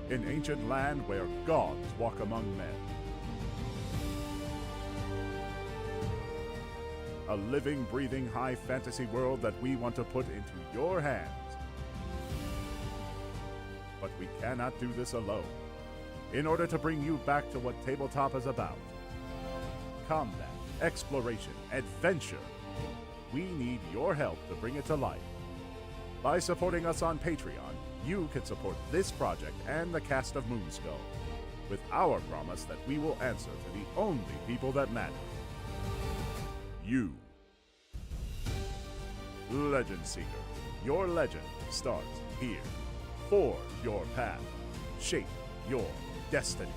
an ancient land where gods walk among men. A living, breathing, high fantasy world that we want to put into your hands. But we cannot do this alone. In order to bring you back to what tabletop is about, combat, exploration, adventure, we need your help to bring it to life. By supporting us on Patreon, you can support this project and the cast of Moonskull, with our promise that we will answer to the only people that matter. You. Legend Seeker, your legend starts here. Forge your path. Shape your destiny.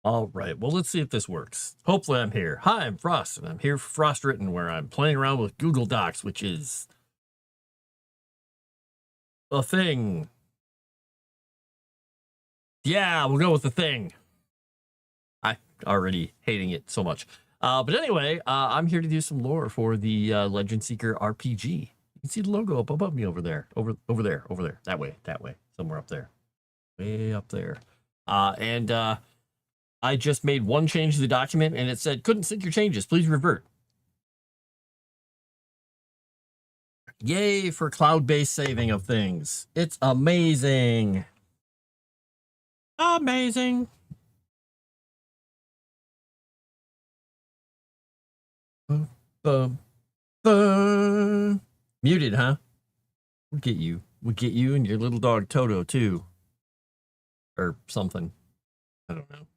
All right, well, let's see if this works. Hopefully I'm here. Hi, I'm Frost, and I'm here for Froste Written, where I'm playing around with Google Docs, which is a thing. Yeah, we'll go with the thing. I already hating it so much. But anyway, I'm here to do some lore for the Legend Seeker RPG. You can see the logo up above me over there. Over there. That way. Somewhere up there. Way up there. I just made one change to the document, and it said, couldn't sync your changes. Please revert. Yay for cloud-based saving of things. It's amazing. Amazing. Muted, huh? We'll get you. We'll get you and your little dog Toto, too. Or something. I don't know.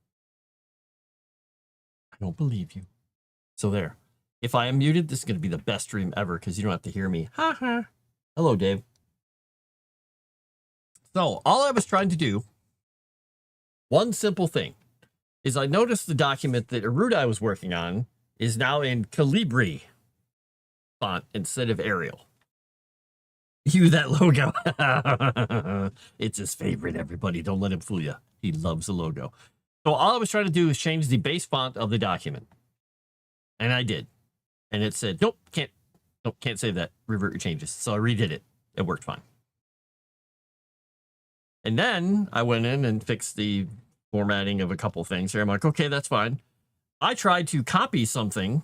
I don't believe you. So there. If I am muted, this is going to be the best stream ever because you don't have to hear me. Ha ha. Hello, Dave. So all I was trying to do, one simple thing, is I noticed the document that Erudia was working on is now in Calibri font instead of Arial. You, that logo. It's his favorite, everybody. Don't let him fool you. He loves the logo. So all I was trying to do is change the base font of the document. And I did. And it said, nope, can't save that. Revert your changes. So I redid it. It worked fine. And then I went in and fixed the formatting of a couple things here. I'm like, okay, that's fine. I tried to copy something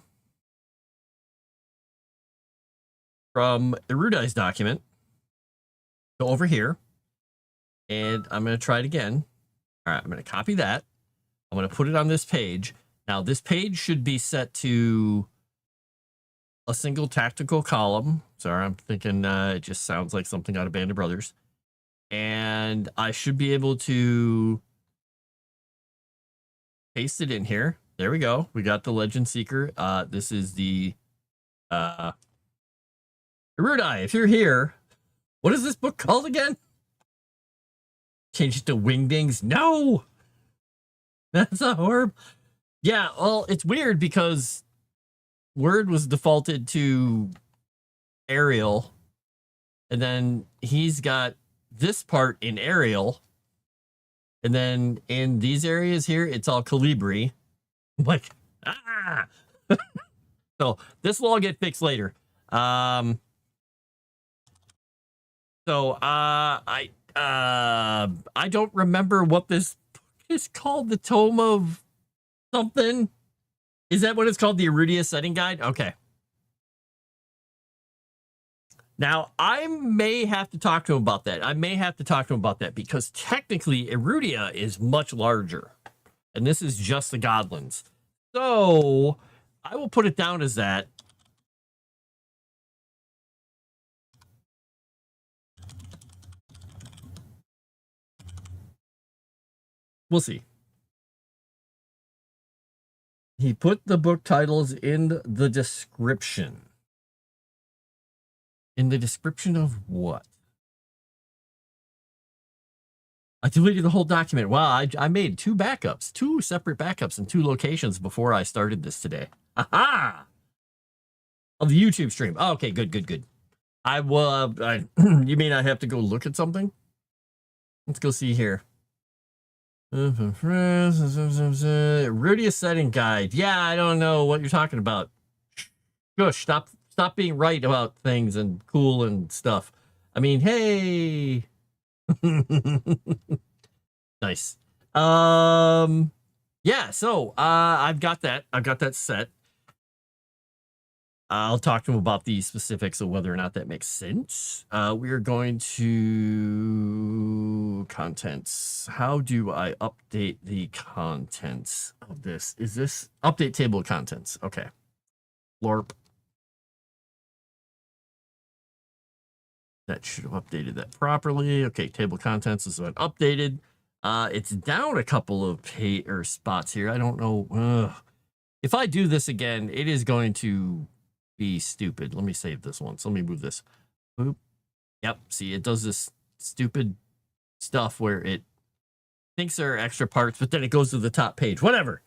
from Erudia's document. Go over here. And I'm going to try it again. All right, I'm going to copy that. I'm going to put it on this page. Now, this page should be set to a single tactical column. Sorry, I'm thinking it just sounds like something out of Band of Brothers. And I should be able to paste it in here. There we go. We got the Legend Seeker. This is the Erudia. If you're here, what is this book called again? Change it to Wingdings. No! That's a horrible. Yeah, well, it's weird because Word was defaulted to Arial, and then he's got this part in Arial, and then in these areas here, it's all Calibri. I'm like, ah! So this will all get fixed later. I don't remember what this book is called. The Tome of something. Is that what it's called? The Erudia Setting Guide? Okay. Now, I may have to talk to him about that. Because technically Erudia is much larger. And this is just the Godlands. So I will put it down as that. We'll see. He put the book titles in the description. In the description of what? I deleted the whole document. Wow, I made two separate backups in 2 locations before I started this today. Aha! Of the YouTube stream. Oh, okay, good. I will. You mean I have to go look at something? Let's go see here. Erudia Setting Guide. Yeah, I don't know what you're talking about. Shush, stop being right about things and cool and stuff. I mean, hey. Nice. Yeah, so I've got that set. I'll talk to him about the specifics of whether or not that makes sense. We are going to contents. How do I update the contents of this? Is this update table of contents? Okay. LORP. That should have updated that properly. Okay, table of contents is been updated. It's down a couple of spots here. I don't know. If I do this again, it is going to be stupid. Let me save this one. So let me move this. Boop. Yep. See, it does this stupid stuff where it thinks there are extra parts, but then it goes to the top page. Whatever.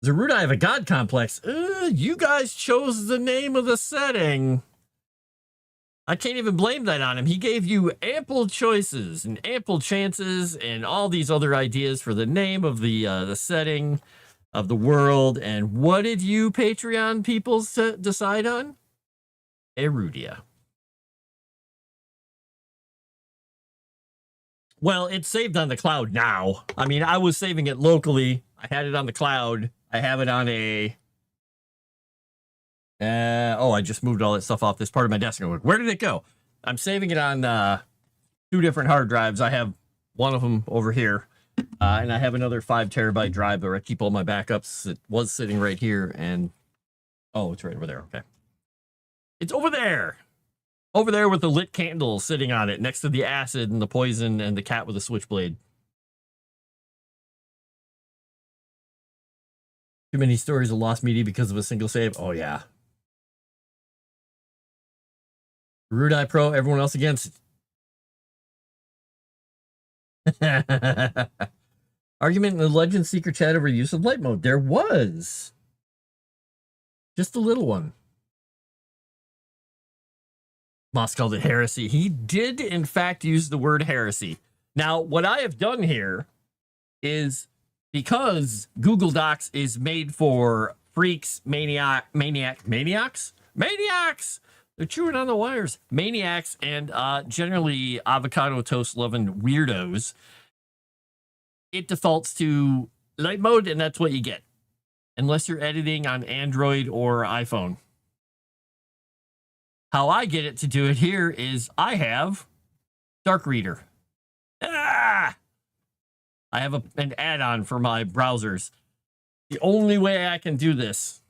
Erudia have a god complex. You guys chose the name of the setting. I can't even blame that on him. He gave you ample choices and ample chances and all these other ideas for the name of the setting of the world. And what did you Patreon people decide on? Erudia. Well, it's saved on the cloud now. I mean, I was saving it locally. I had it on the cloud. I have it on a... I just moved all that stuff off this part of my desk. Where did it go? I'm saving it on 2 different hard drives. I have one of them over here. And I have another 5 terabyte drive where I keep all my backups. It was sitting right here. And it's right over there. Okay. It's over there. Over there with the lit candle sitting on it next to the acid and the poison and the cat with a switchblade. Too many stories of lost media because of a single save. Oh, yeah. Erudia Pro, everyone else against. Argument in the Legend Seeker chat over use of light mode. There was. Just a little one. Moss called it heresy. He did, in fact, use the word heresy. Now, what I have done here is because Google Docs is made for freaks, maniacs. They're chewing on the wires. Maniacs and generally avocado toast loving weirdos. It defaults to light mode, and that's what you get. Unless you're editing on Android or iPhone. How I get it to do it here is I have Dark Reader. I have an add-on for my browsers. The only way I can do this.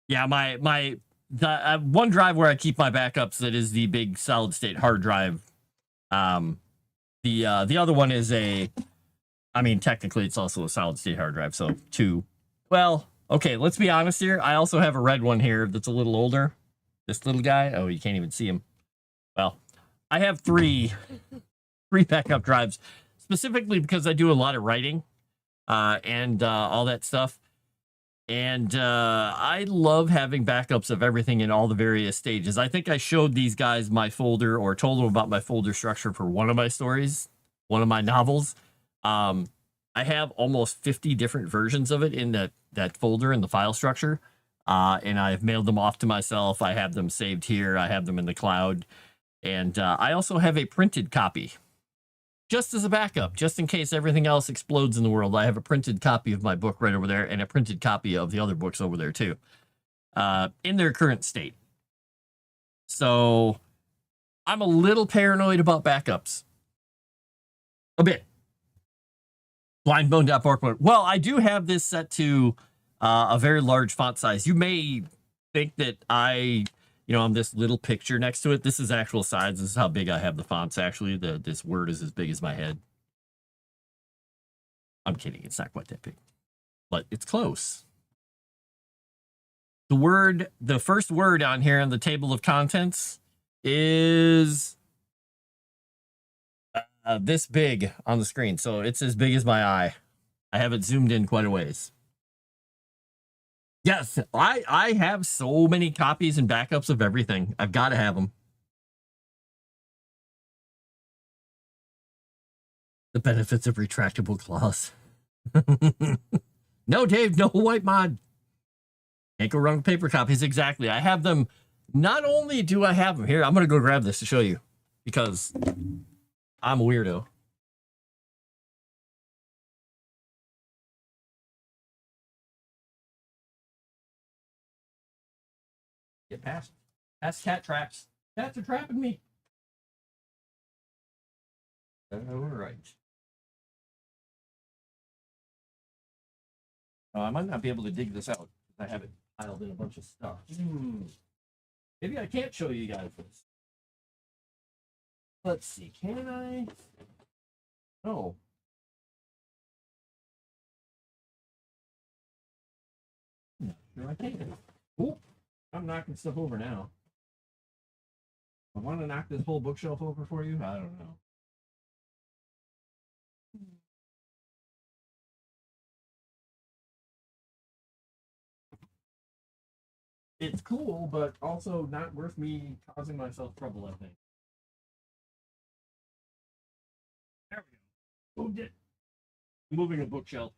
Yeah, my one drive where I keep my backups, that is the big solid state hard drive. The other one is technically it's also a solid state hard drive, so 2. Well, okay, let's be honest here. I also have a red one here that's a little older. This little guy. Oh, you can't even see him. Well, I have 3 backup drives, specifically because I do a lot of writing and all that stuff. And I love having backups of everything in all the various stages. I think I showed these guys my folder or told them about my folder structure for one of my stories, one of my novels. I have almost 50 different versions of it in that folder in the file structure. And I've mailed them off to myself. I have them saved here. I have them in the cloud. And I also have a printed copy just as a backup, just in case everything else explodes in the world. I have a printed copy of my book right over there and a printed copy of the other books over there too, in their current state. So I'm a little paranoid about backups. A bit. Blindbone.org. Well, I do have this set to a very large font size. You may think that on this little picture next to it, this is actual size. This is how big I have the fonts, actually. This word is as big as my head. I'm kidding. It's not quite that big. But it's close. The first word on here in the table of contents is this big on the screen. So it's as big as my eye. I have it zoomed in quite a ways. Yes, I have so many copies and backups of everything. I've got to have them. The benefits of retractable claws. No, Dave, no white mod. Can't go wrong with paper copies. Exactly. I have them. Not only do I have them here, I'm going to go grab this to show you because I'm a weirdo. Get past cat traps. Cats are trapping me. All right. I might not be able to dig this out because I have it piled in a bunch of stuff. Maybe I can't show you guys this. Let's see. Can I? No. Not sure I can. Oh, I'm knocking stuff over now. I want to knock this whole bookshelf over for you. I don't know. It's cool, but also not worth me causing myself trouble, I think. There we go. Moved it. Moving a bookshelf.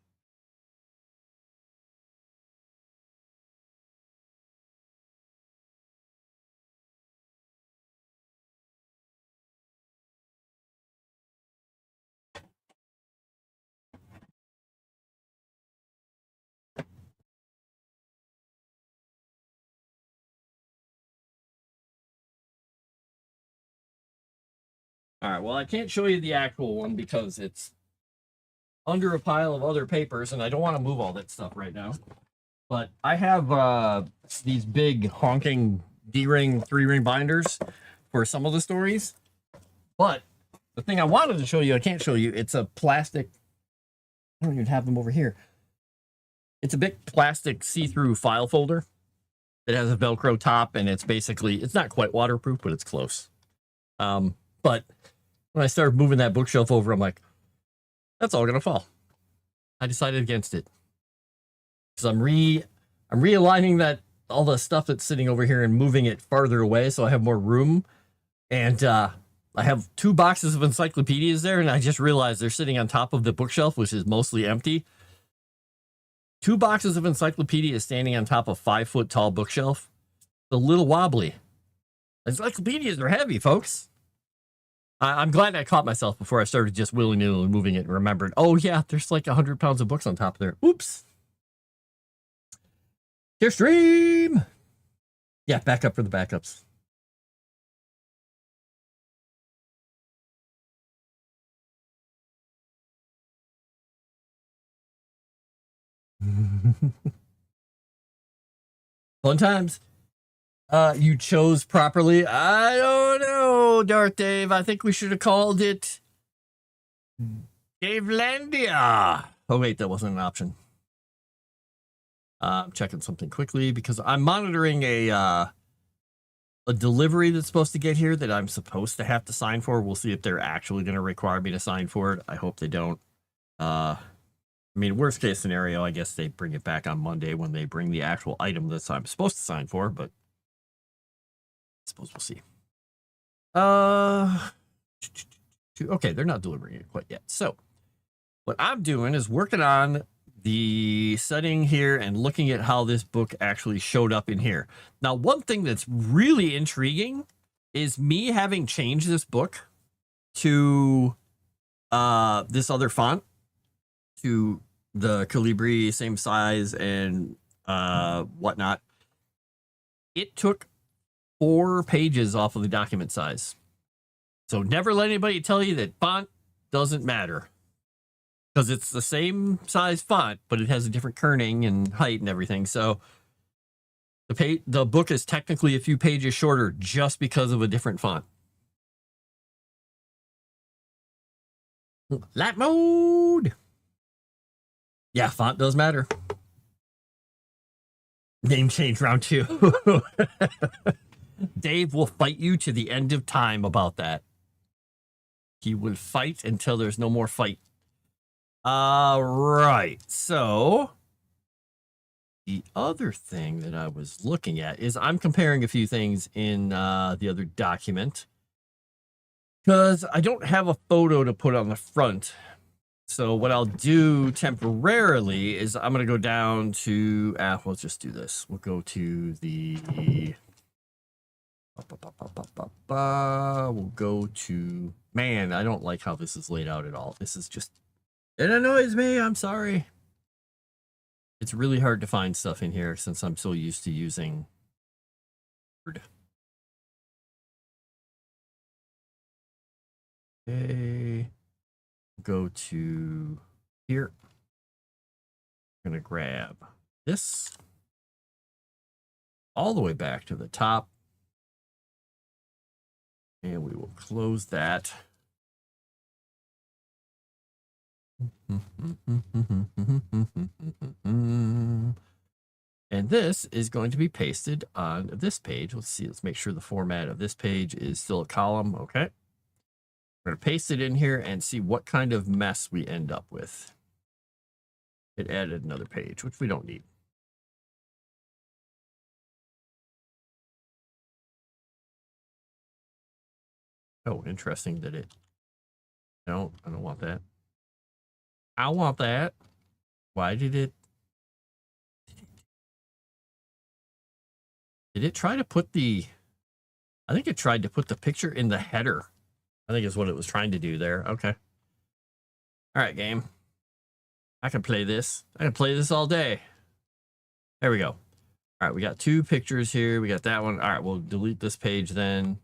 All right, well, I can't show you the actual one because it's under a pile of other papers, and I don't want to move all that stuff right now. But I have these big honking D-ring, 3-ring binders for some of the stories. But the thing I wanted to show you, I can't show you. It's a plastic. I don't even have them over here. It's a big plastic see-through file folder that has a Velcro top, and it's basically, it's not quite waterproof, but it's close. But when I started moving that bookshelf over, I'm like, that's all gonna fall. I decided against it because I'm realigning that all the stuff that's sitting over here and moving it farther away so I have more room. And I have 2 boxes of encyclopedias there, and I just realized they're sitting on top of the bookshelf, which is mostly empty. 2 boxes of encyclopedias standing on top of 5-foot tall bookshelf. It's a little wobbly. Encyclopedias are heavy, folks. I'm glad I caught myself before I started just willy-nilly moving it and remembered, oh yeah, there's like 100 pounds of books on top of there. Oops. Your stream. Yeah, back up for the backups. Fun times. You chose properly. I don't know, Darth Dave. I think we should have called it Davelandia. Oh wait, that wasn't an option. I'm checking something quickly because I'm monitoring a delivery that's supposed to get here that I'm supposed to have to sign for. We'll see if they're actually going to require me to sign for it. I hope they don't. I mean, worst case scenario, I guess they bring it back on Monday when they bring the actual item that I'm supposed to sign for, but I suppose we'll see. Okay, they're not delivering it quite yet. So what I'm doing is working on the setting here and looking at how this book actually showed up in here. Now, one thing that's really intriguing is me having changed this book to this other font to the Calibri, same size and whatnot. It took 4 pages off of the document size. So never let anybody tell you that font doesn't matter, because it's the same size font, but it has a different kerning and height and everything. So the book is technically a few pages shorter just because of a different font. Light mode. Yeah, font does matter. Name change round 2. Dave will fight you to the end of time about that. He will fight until there's no more fight. Right. So the other thing that I was looking at is I'm comparing a few things in the other document, because I don't have a photo to put on the front. So what I'll do temporarily is I'm going to go down to, we'll just do this. We'll go to the, we'll go to, man, I don't like how this is laid out at all. This is just, it annoys me. I'm sorry. It's really hard to find stuff in here since I'm so used to using Word. Okay. Go to here. I'm going to grab this all the way back to the top. And we will close that. And this is going to be pasted on this page. Let's see. Let's make sure the format of this page is still a column. Okay. We're going to paste it in here and see what kind of mess we end up with. It added another page, which we don't need. Oh, interesting that it... No, I don't want that. I want that. Why did it... Did it try to put the... I think it tried to put the picture in the header. I think is what it was trying to do there. Okay. All right, game. I can play this. I can play this all day. There we go. All right, we got 2 pictures here. We got that one. All right, we'll delete this page then.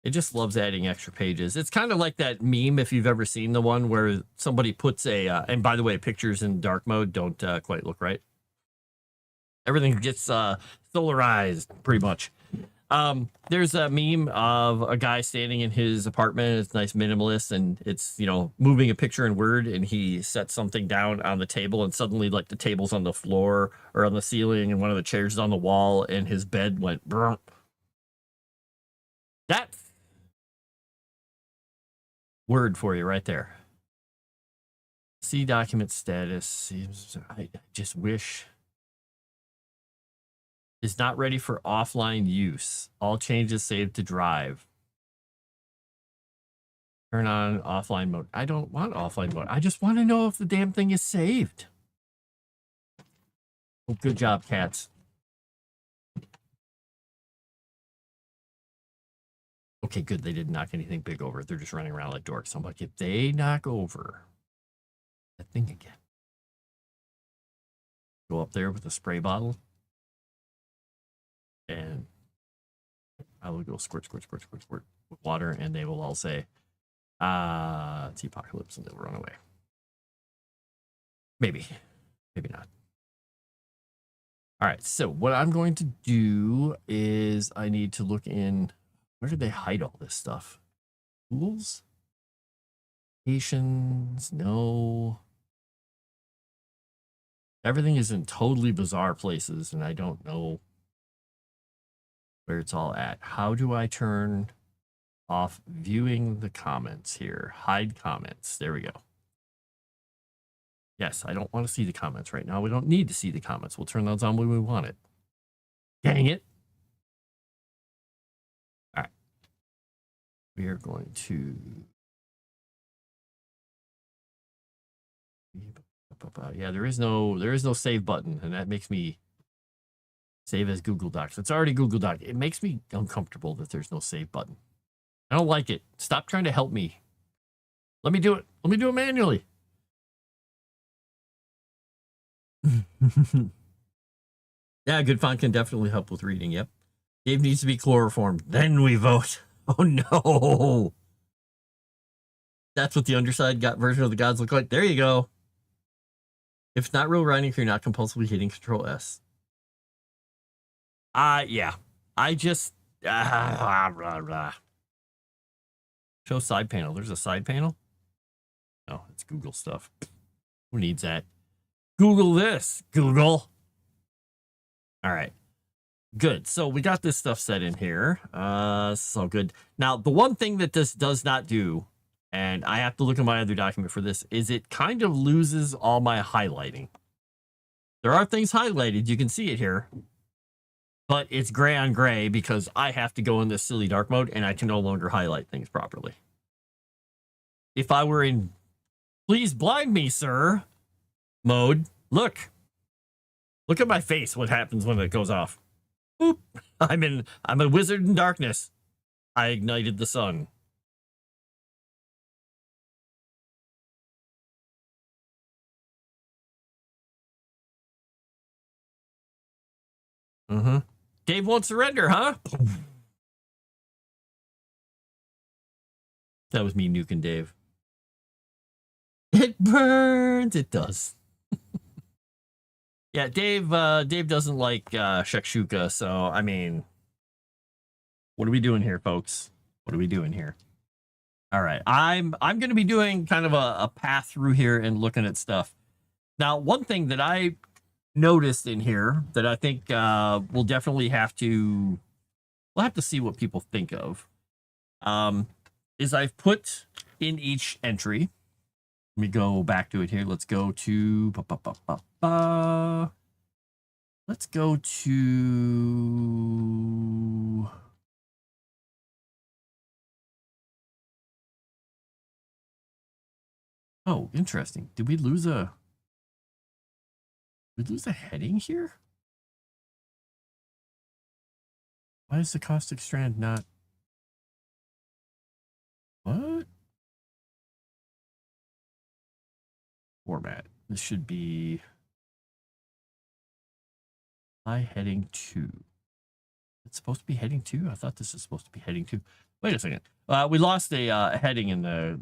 It just loves adding extra pages. It's kind of like that meme, if you've ever seen the one where somebody puts a... and by the way, pictures in dark mode don't quite look right. Everything gets solarized, pretty much. There's a meme of a guy standing in his apartment. It's nice minimalist, and it's, you know, moving a picture in Word, and he sets something down on the table, and suddenly, like, the table's on the floor or on the ceiling, and one of the chairs is on the wall, and his bed went brrr. That's Word for you right there. See document status. I just wish... is not ready for offline use. All changes saved to drive. Turn on offline mode. I don't want offline mode. I just want to know if the damn thing is saved. Oh, good job, cats. Okay, good. They didn't knock anything big over. They're just running around like dorks. I'm like, if they knock over that thing again, go up there with a spray bottle, and I will go squirt, squirt, squirt, squirt, squirt with water, and they will all say, it's the apocalypse, and they'll run away. Maybe. Maybe not. All right, so what I'm going to do is I need to look in... Where did they hide all this stuff? Tools? Patience? No. Everything is in totally bizarre places, and I don't know where it's all at. How do I turn off viewing the comments here? Hide comments. There we go. Yes, I don't want to see the comments right now. We don't need to see the comments. We'll turn those on when we want it. Dang it. All right. We are going to... Yeah, there is no save button, and that makes me save as Google Docs. It's already Google Doc. It makes me uncomfortable that there's no save button. I don't like it. Stop trying to help me. Let me do it. Let me do it manually. Yeah, good font can definitely help with reading. Yep. Dave needs to be chloroformed. Then we vote. Oh, no. That's what the underside version of the gods look like. There you go. If it's not real writing, if you're not compulsively hitting Control S. Yeah. I just... Show side panel. There's a side panel? No, it's Google stuff. Who needs that? Google this, Google. All right. Good. So we got this stuff set in here. So good. Now, the one thing that this does not do, and I have to look at my other document for this, is it kind of loses all my highlighting. There are things highlighted. You can see it here. But it's gray on gray because I have to go in this silly dark mode and I can no longer highlight things properly. If I were in please blind me, sir mode, look at my face. What happens when it goes off? Boop. I'm a wizard in darkness. I ignited the sun. Dave won't surrender, huh? That was me nuking Dave. It burns. It does. Yeah, Dave doesn't like shakshuka, so I mean, what are we doing here, folks? What are we doing here? All right, I'm going to be doing kind of a path through here and looking at stuff. Now, one thing that I noticed in here that I think we'll definitely have to see what people think of is I've put in each entry. Let me go back to it here. Let's go to let's go to oh, interesting. Did we lose a heading here? Why is the caustic strand not what? Format. This should be heading 2. It's supposed to be heading 2? I thought this is supposed to be heading 2. Wait a second. We lost a heading in the...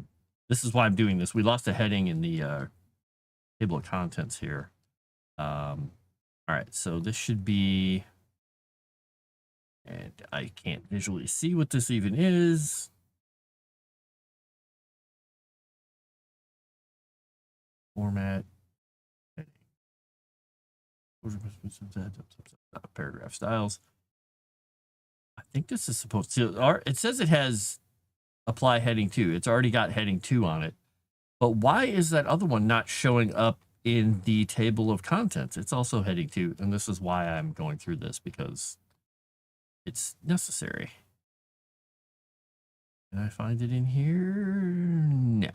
This is why I'm doing this. We lost a heading in the table of contents here. All right, so this should be... And I can't visually see what this even is. Format. Paragraph styles. I think this is supposed to... It says it has apply heading 2. It's already got heading 2 on it. But why is that other one not showing up in the table of contents? It's also heading 2. And this is why I'm going through this, because it's necessary. Can I find it in here? No.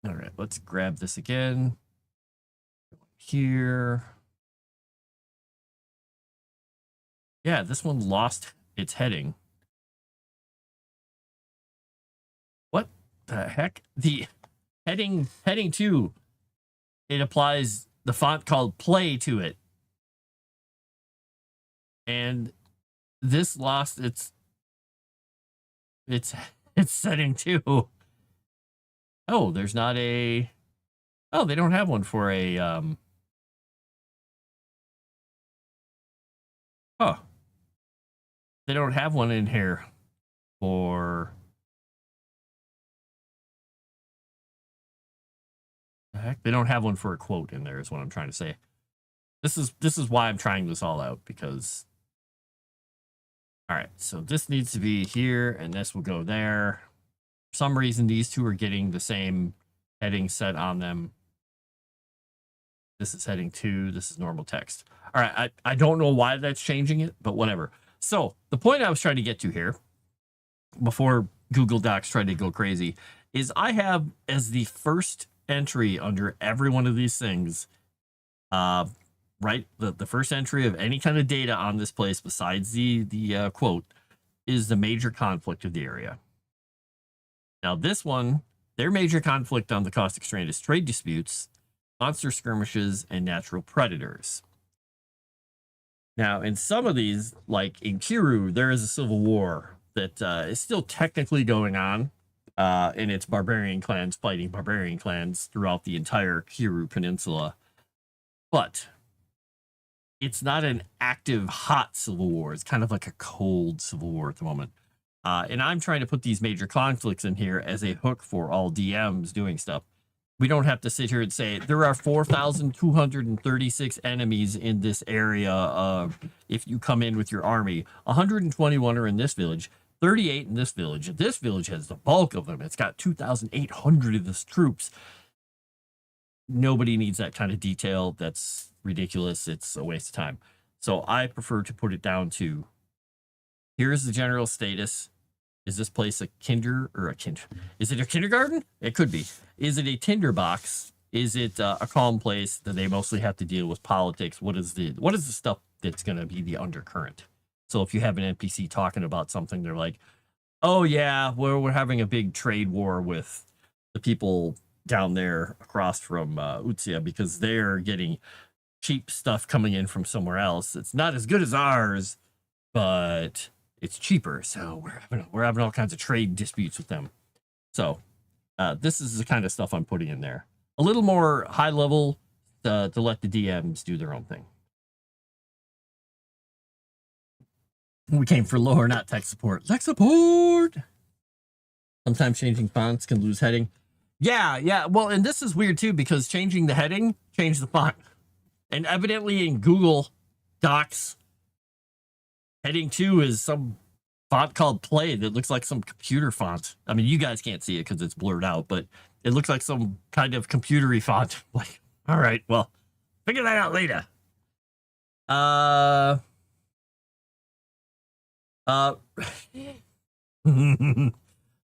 All right, let's grab this again. Here. Yeah, this one lost its heading. What the heck? The heading 2, it applies the font called play to it. And this lost its setting 2. Oh, there's not a... Oh, they don't have one for a... Oh. They don't have one in here for... The heck? They don't have one for a quote in there is what I'm trying to say. This is why I'm trying this all out, because... All right, so this needs to be here, and this will go there. For some reason, these two are getting the same heading set on them. This is heading 2. This is normal text. All right, I don't know why that's changing it, but whatever. So the point I was trying to get to here, before Google Docs tried to go crazy, is I have as the first entry under every one of these things, right? The first entry of any kind of data on this place besides the quote is the major conflict of the area. Now this one, their major conflict on the caustic strand is trade disputes, monster skirmishes, and natural predators. Now, in some of these, like in Kiru, there is a civil war that is still technically going on, and it's barbarian clans fighting barbarian clans throughout the entire Kiru Peninsula. But it's not an active, hot civil war. It's kind of like a cold civil war at the moment. And I'm trying to put these major conflicts in here as a hook for all DMs doing stuff. We don't have to sit here and say there are 4,236 enemies in this area. If you come in with your army, 121 are in this village, 38 in this village. This village has the bulk of them. It's got 2,800 of this troops. Nobody needs that kind of detail. That's ridiculous. It's a waste of time. So I prefer to put it down to, here's the general status. Is this place a is it a kindergarten? It could be. Is it a tinderbox? Is it a calm place that they mostly have to deal with politics? What is the stuff that's going to be the undercurrent? So if you have an NPC talking about something, they're like, oh yeah, we're having a big trade war with the people down there across from Utsia because they're getting cheap stuff coming in from somewhere else. It's not as good as ours, but it's cheaper, so we're having all kinds of trade disputes with them. So this is the kind of stuff I'm putting in there. A little more high level to let the DMs do their own thing. We came for lore, not tech support. Tech support! Sometimes changing fonts can lose heading. Yeah. Well, and this is weird too, because changing the heading changed the font. And evidently in Google Docs, heading 2 is some font called Play that looks like some computer font. I mean, you guys can't see it because it's blurred out, but it looks like some kind of computery font. Like, all right, well, figure that out later.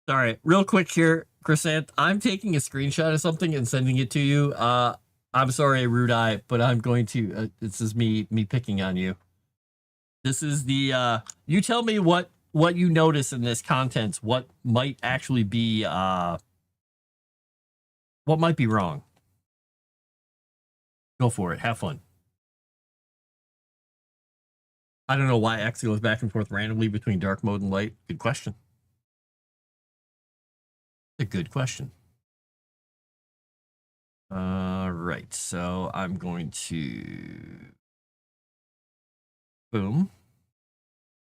Sorry, real quick here, Chrysant. I'm taking a screenshot of something and sending it to you. I'm sorry, Erudia, but I'm going to. This is me picking on you. This is the, you tell me what you notice in this content, what might actually be, what might be wrong. Go for it. Have fun. I don't know why X goes back and forth randomly between dark mode and light. Good question. A good question. Right. So I'm going to... Boom.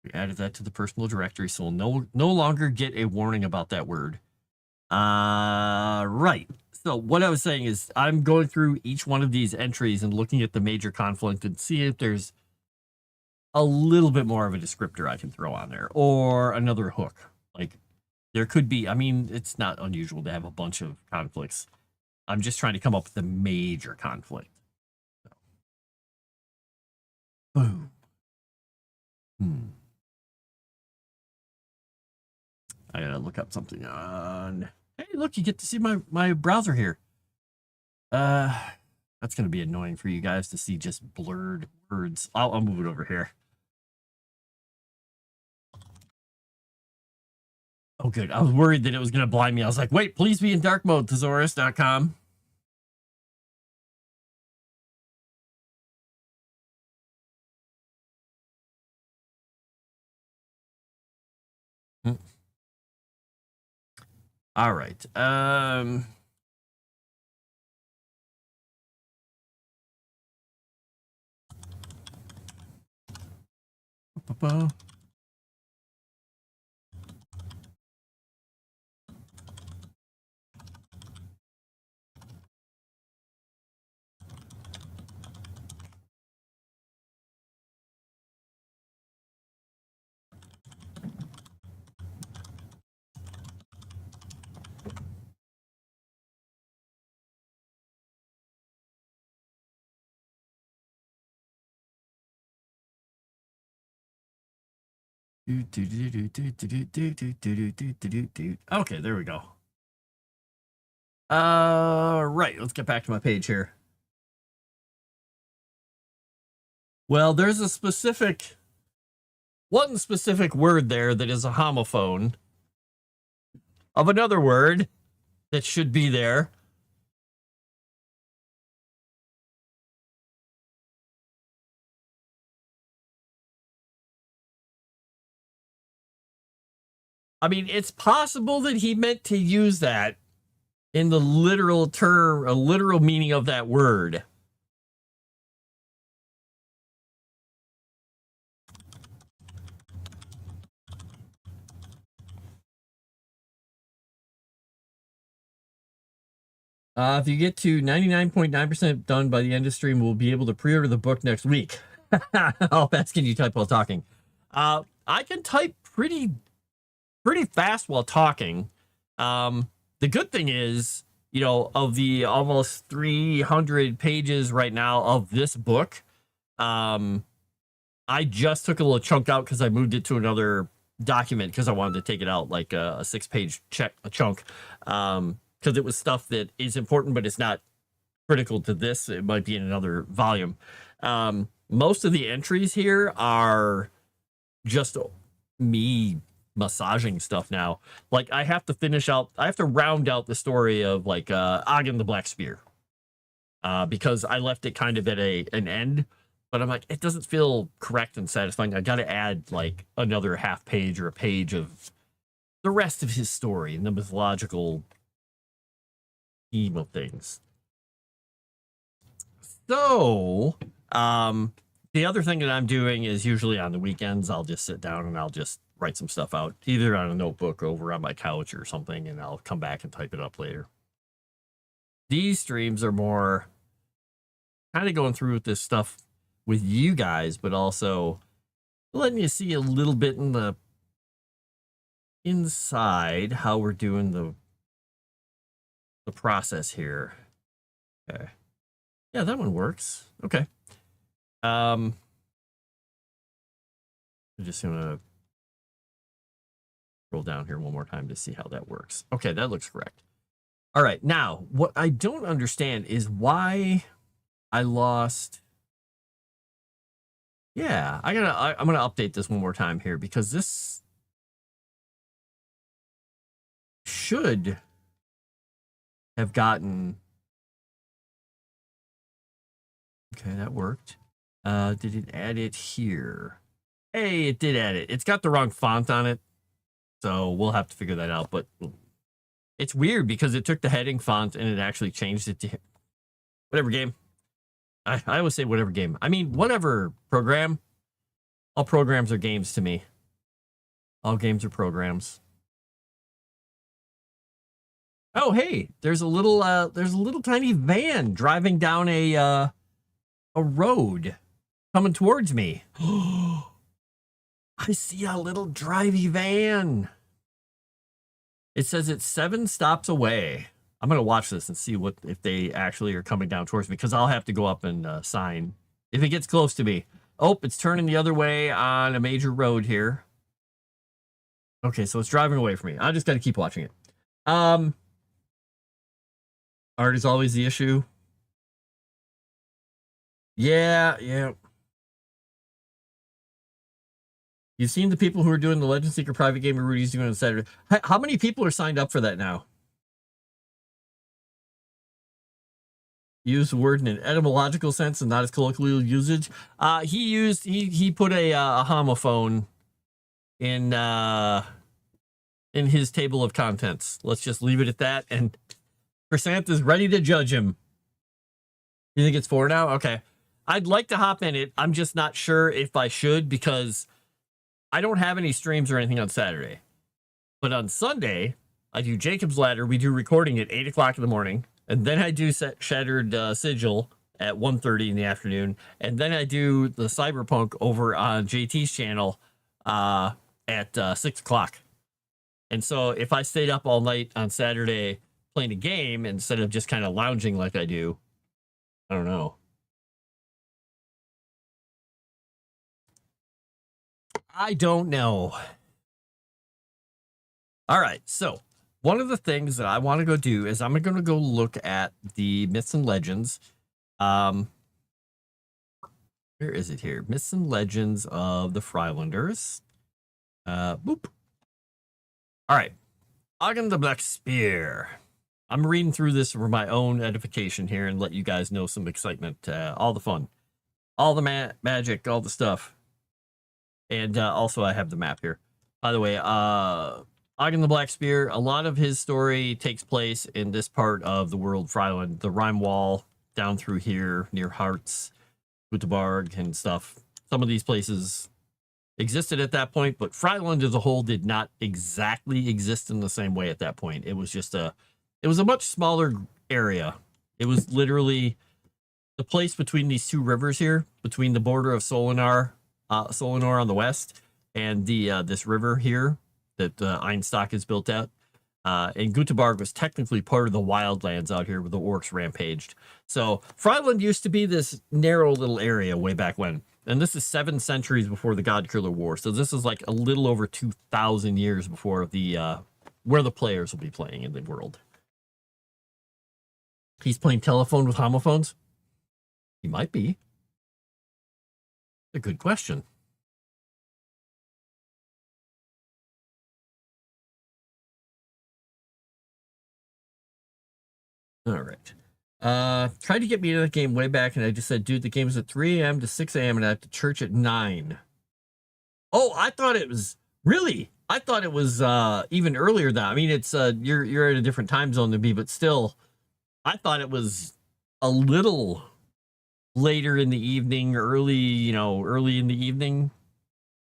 We added that to the personal directory, so we'll no longer get a warning about that word. Right. So what I was saying is I'm going through each one of these entries and looking at the major conflict and see if there's a little bit more of a descriptor I can throw on there or another hook. Like there could be, I mean, it's not unusual to have a bunch of conflicts. I'm just trying to come up with a major conflict. So. Boom. I gotta look up something on. Hey, look, you get to see my browser here. That's gonna be annoying for you guys to see just blurred words. I'll move it over here. Oh, good. I was worried that it was gonna blind me. I was like, wait, please be in dark mode, thesaurus.com. All right. Okay, there we go. Right, let's get back to my page here. Well, there's a one specific word there that is a homophone. of another word that should be there. I mean, it's possible that he meant to use that in the literal term, a literal meaning of that word. If you get to 99.9% done by the end of stream, we'll be able to pre-order the book next week. How fast can you type while talking? I can type pretty fast while talking. The good thing is, you know, of the almost 300 pages right now of this book, I just took a little chunk out because I moved it to another document because I wanted to take it out like a 6-page chunk. Because it was stuff that is important, but it's not critical to this. It might be in another volume. Most of the entries here are just me massaging stuff now. Like I have to round out the story of like Ogden the Black Spear. Because I left it kind of at an end, but I'm like, it doesn't feel correct and satisfying. I got to add like another half page or a page of the rest of his story and the mythological scheme of things. So, the other thing that I'm doing is usually on the weekends, I'll just sit down and I'll just write some stuff out, either on a notebook over on my couch or something, and I'll come back and type it up later. These streams are more kind of going through with this stuff with you guys, but also letting you see a little bit in the inside how we're doing the process here. Okay. Yeah, that one works. Okay. I'm just gonna scroll down here one more time to see how that works. Okay, that looks correct. All right, now what I don't understand is why I lost. Yeah, I'm gonna update this one more time here because this should have gotten. Okay, that worked. Did it add it here? Hey, it did add it. It's got the wrong font on it, so we'll have to figure that out. But it's weird because it took the heading font and it actually changed it to whatever game. I always say whatever game. I mean, whatever program. All programs are games to me. All games are programs. Oh, hey, there's a little tiny van driving down a road coming towards me. I see a little drivey van. It says it's 7 stops away. I'm going to watch this and see if they actually are coming down towards me, because I'll have to go up and sign if it gets close to me. Oh, it's turning the other way on a major road here. Okay, so it's driving away from me. I just got to keep watching it. Art is always the issue. Yeah. You've seen the people who are doing the Legend Seeker private game Erudia's doing on Saturday. How many people are signed up for that now? Use the word in an etymological sense and not as colloquial usage. He put a homophone in his table of contents. Let's just leave it at that. And Chrysanth is ready to judge him. You think it's 4 now? Okay. I'd like to hop in it. I'm just not sure if I should, because I don't have any streams or anything on Saturday. But on Sunday, I do Jacob's Ladder. We do recording at 8 o'clock in the morning. And then I do Shattered Sigil at 1:30 in the afternoon. And then I do the Cyberpunk over on JT's channel at 6 o'clock. And so if I stayed up all night on Saturday playing a game instead of just kind of lounging like I do, I don't know. I don't know. All right, so one of the things that I want to go do is I'm going to go look at the Myths and Legends. Where is it here? Myths and Legends of the Freilanders. Boop. All right. Ogden the Black Spear. I'm reading through this for my own edification here and let you guys know some excitement, all the fun, all the magic, all the stuff. And also I have the map here. By the way, Ogden the Black Spear, a lot of his story takes place in this part of the world, Fryland, the Rime Wall, down through here, near Hartz, Gutebarg, and stuff. Some of these places existed at that point, but Fryland as a whole did not exactly exist in the same way at that point. It was just it was a much smaller area. It was literally the place between these two rivers here, between the border of Solinar on the west, and the this river here that Einstock is built at. And Gutebarg was technically part of the wildlands out here where the orcs rampaged. So Fryland used to be this narrow little area way back when. And this is 7 centuries before the Godkiller War. So this is like a little over 2,000 years before the where the players will be playing in the world. He's playing telephone with homophones? He might be. A good question. All right. Tried to get me into the game way back, and I just said, dude, the game's at 3 a.m. to 6 a.m. and I have to church at 9. Oh, I thought it was really. I thought it was even earlier than that. I mean, it's you're at a different time zone than me, but still, I thought it was a little later in the evening, early in the evening.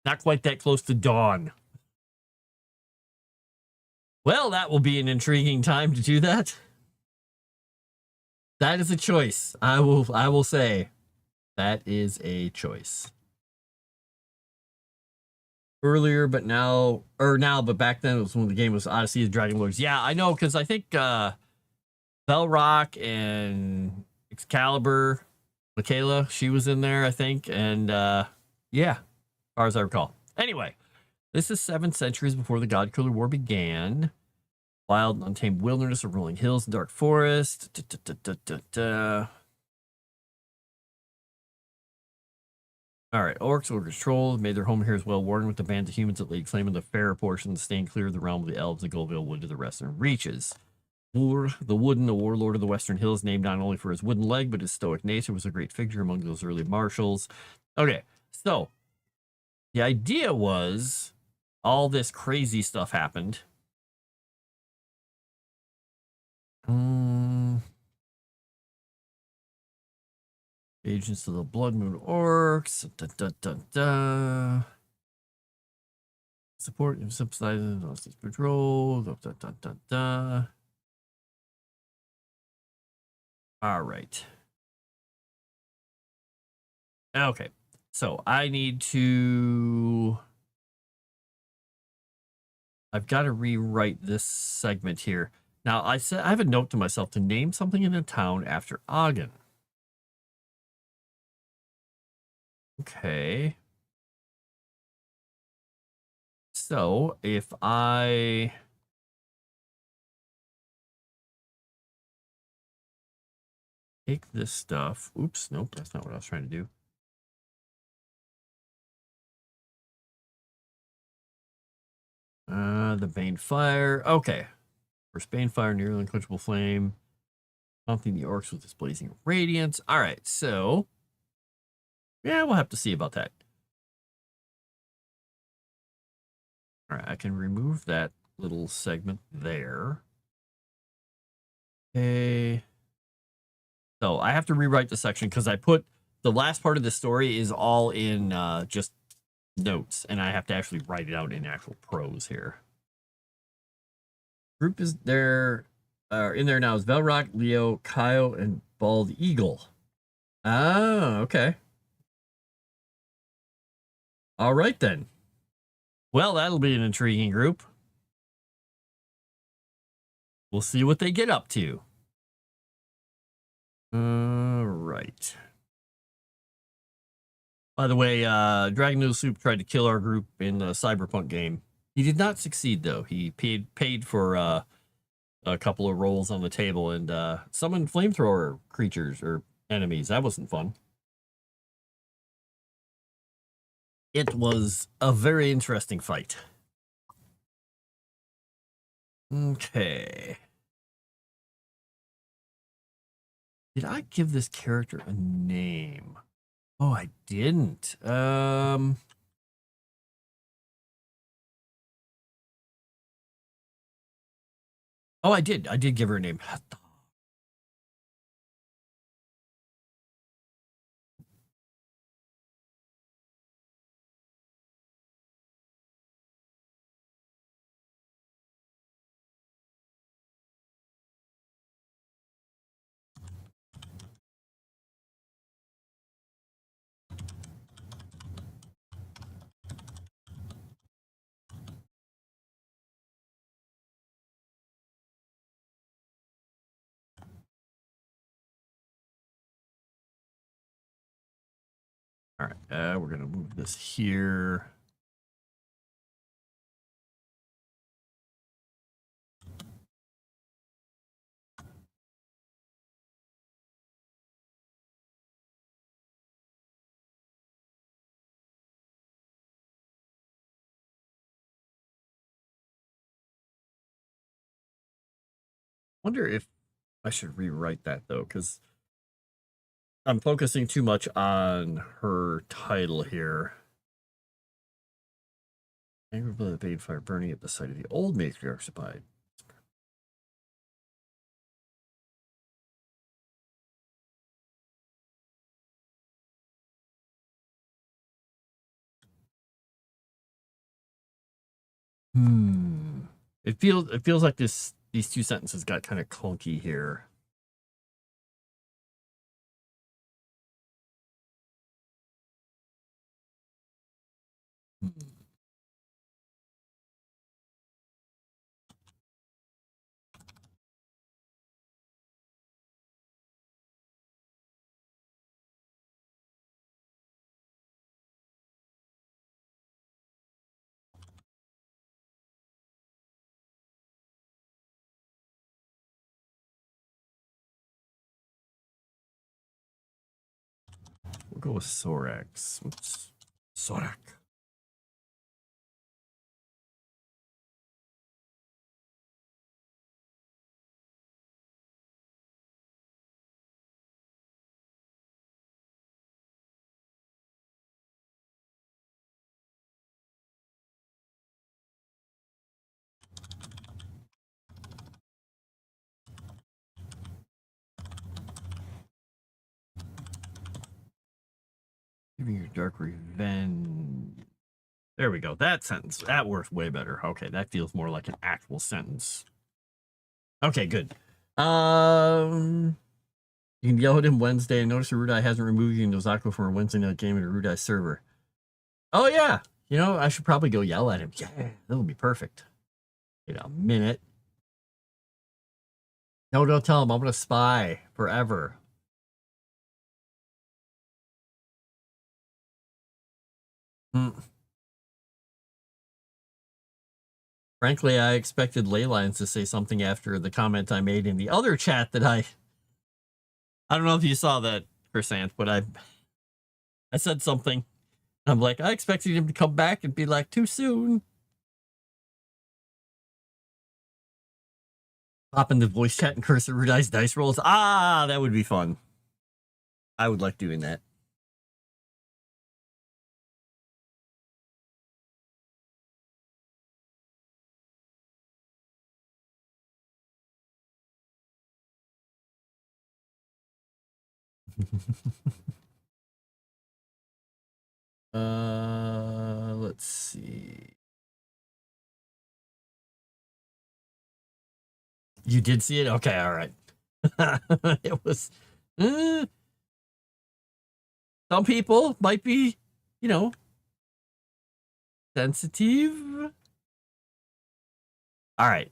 Not quite that close to dawn. Well, that will be an intriguing time to do that. That is a choice. I will say that is a choice. Earlier, but but back then it was when the game was Odyssey of Dragon Lords. Yeah, I know, because I think Belrock and Excalibur, Michaela, she was in there, I think, and yeah, as far as I recall. Anyway, this is 7 centuries before the Godkiller War began. Wild, untamed wilderness of rolling hills and dark forest. All right, orcs, ogres, trolls made their home here as well, warring with the bands of humans that laid claim in the fairer portions, staying clear of the realm of the elves and Goldvale Wood to the western reaches. Ur, the Wooden, a warlord of the Western Hills, named not only for his wooden leg, but his stoic nature, was a great figure among those early marshals. Okay, so the idea was all this crazy stuff happened. Agents of the Blood Moon Orcs. Support and subsidize patrol. All right. Okay. So I need to. I've got to rewrite this segment here. Now, I have a note to myself to name something in a town after Ogden. Okay. So if I take this stuff, oops, nope, that's not what I was trying to do. The Bane Fire. Okay. First Bane Fire, nearly unquenchable flame. Something the orcs with this blazing radiance. All right, so yeah, we'll have to see about that. All right, I can remove that little segment there. Okay. So I have to rewrite the section because I put the last part of the story is all in just notes, and I have to actually write it out in actual prose here. Group is there. In there now is Velrock, Leo, Kyle, and Bald Eagle. Oh, okay. All right, then. Well, that'll be an intriguing group. We'll see what they get up to. All right. By the way, Dragon Noodle Soup tried to kill our group in the Cyberpunk game. He did not succeed, though. He paid for a couple of rolls on the table and summoned flamethrower creatures or enemies. That wasn't fun. It was a very interesting fight. Okay. Did I give this character a name? Oh, I didn't. Oh, I did. I did give her a name. All right. We're gonna move this here. Wonder if I should rewrite that though, because I'm focusing too much on her title here. Angry by the Bane Fire burning at the site of the old matriarch's abide. It feels like these two sentences got kind of clunky here. We'll go with Sorax. Oops. Sorak. Giving your dark revenge. There we go. That sentence. That works way better. Okay, that feels more like an actual sentence. Okay, good. You can yell at him Wednesday and notice Erudia hasn't removed you into Zako from a Wednesday night game at Erudia's server. Oh yeah. You know, I should probably go yell at him. Yeah, that would be perfect. In a minute. No, don't tell him. I'm gonna spy forever. Frankly, I expected Leylines to say something after the comment I made in the other chat that I don't know if you saw that, Chrysanth, but I said something. I'm like, I expected him to come back and be like, too soon. Pop in the voice chat and curse Erudia's dice rolls. Ah, that would be fun. I would like doing that. Let's see. You did see it? Okay, all right. It was. Some people might be, you know, sensitive. All right.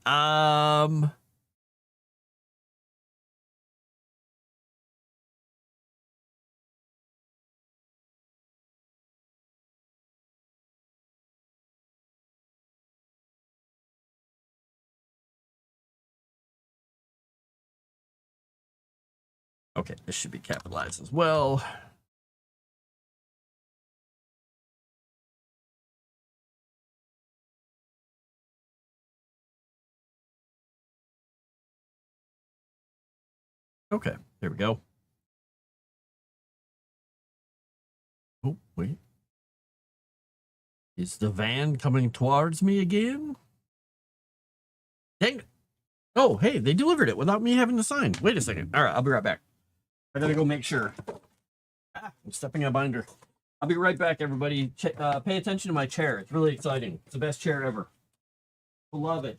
Okay, this should be capitalized as well. Okay, there we go. Oh, wait. Is the van coming towards me again? Dang it. Oh, hey, they delivered it without me having to sign. Wait a second. All right, I'll be right back. I gotta go make sure. I'm stepping on a binder. I'll be right back, everybody. Pay attention to my chair. It's really exciting. It's the best chair ever. Love it.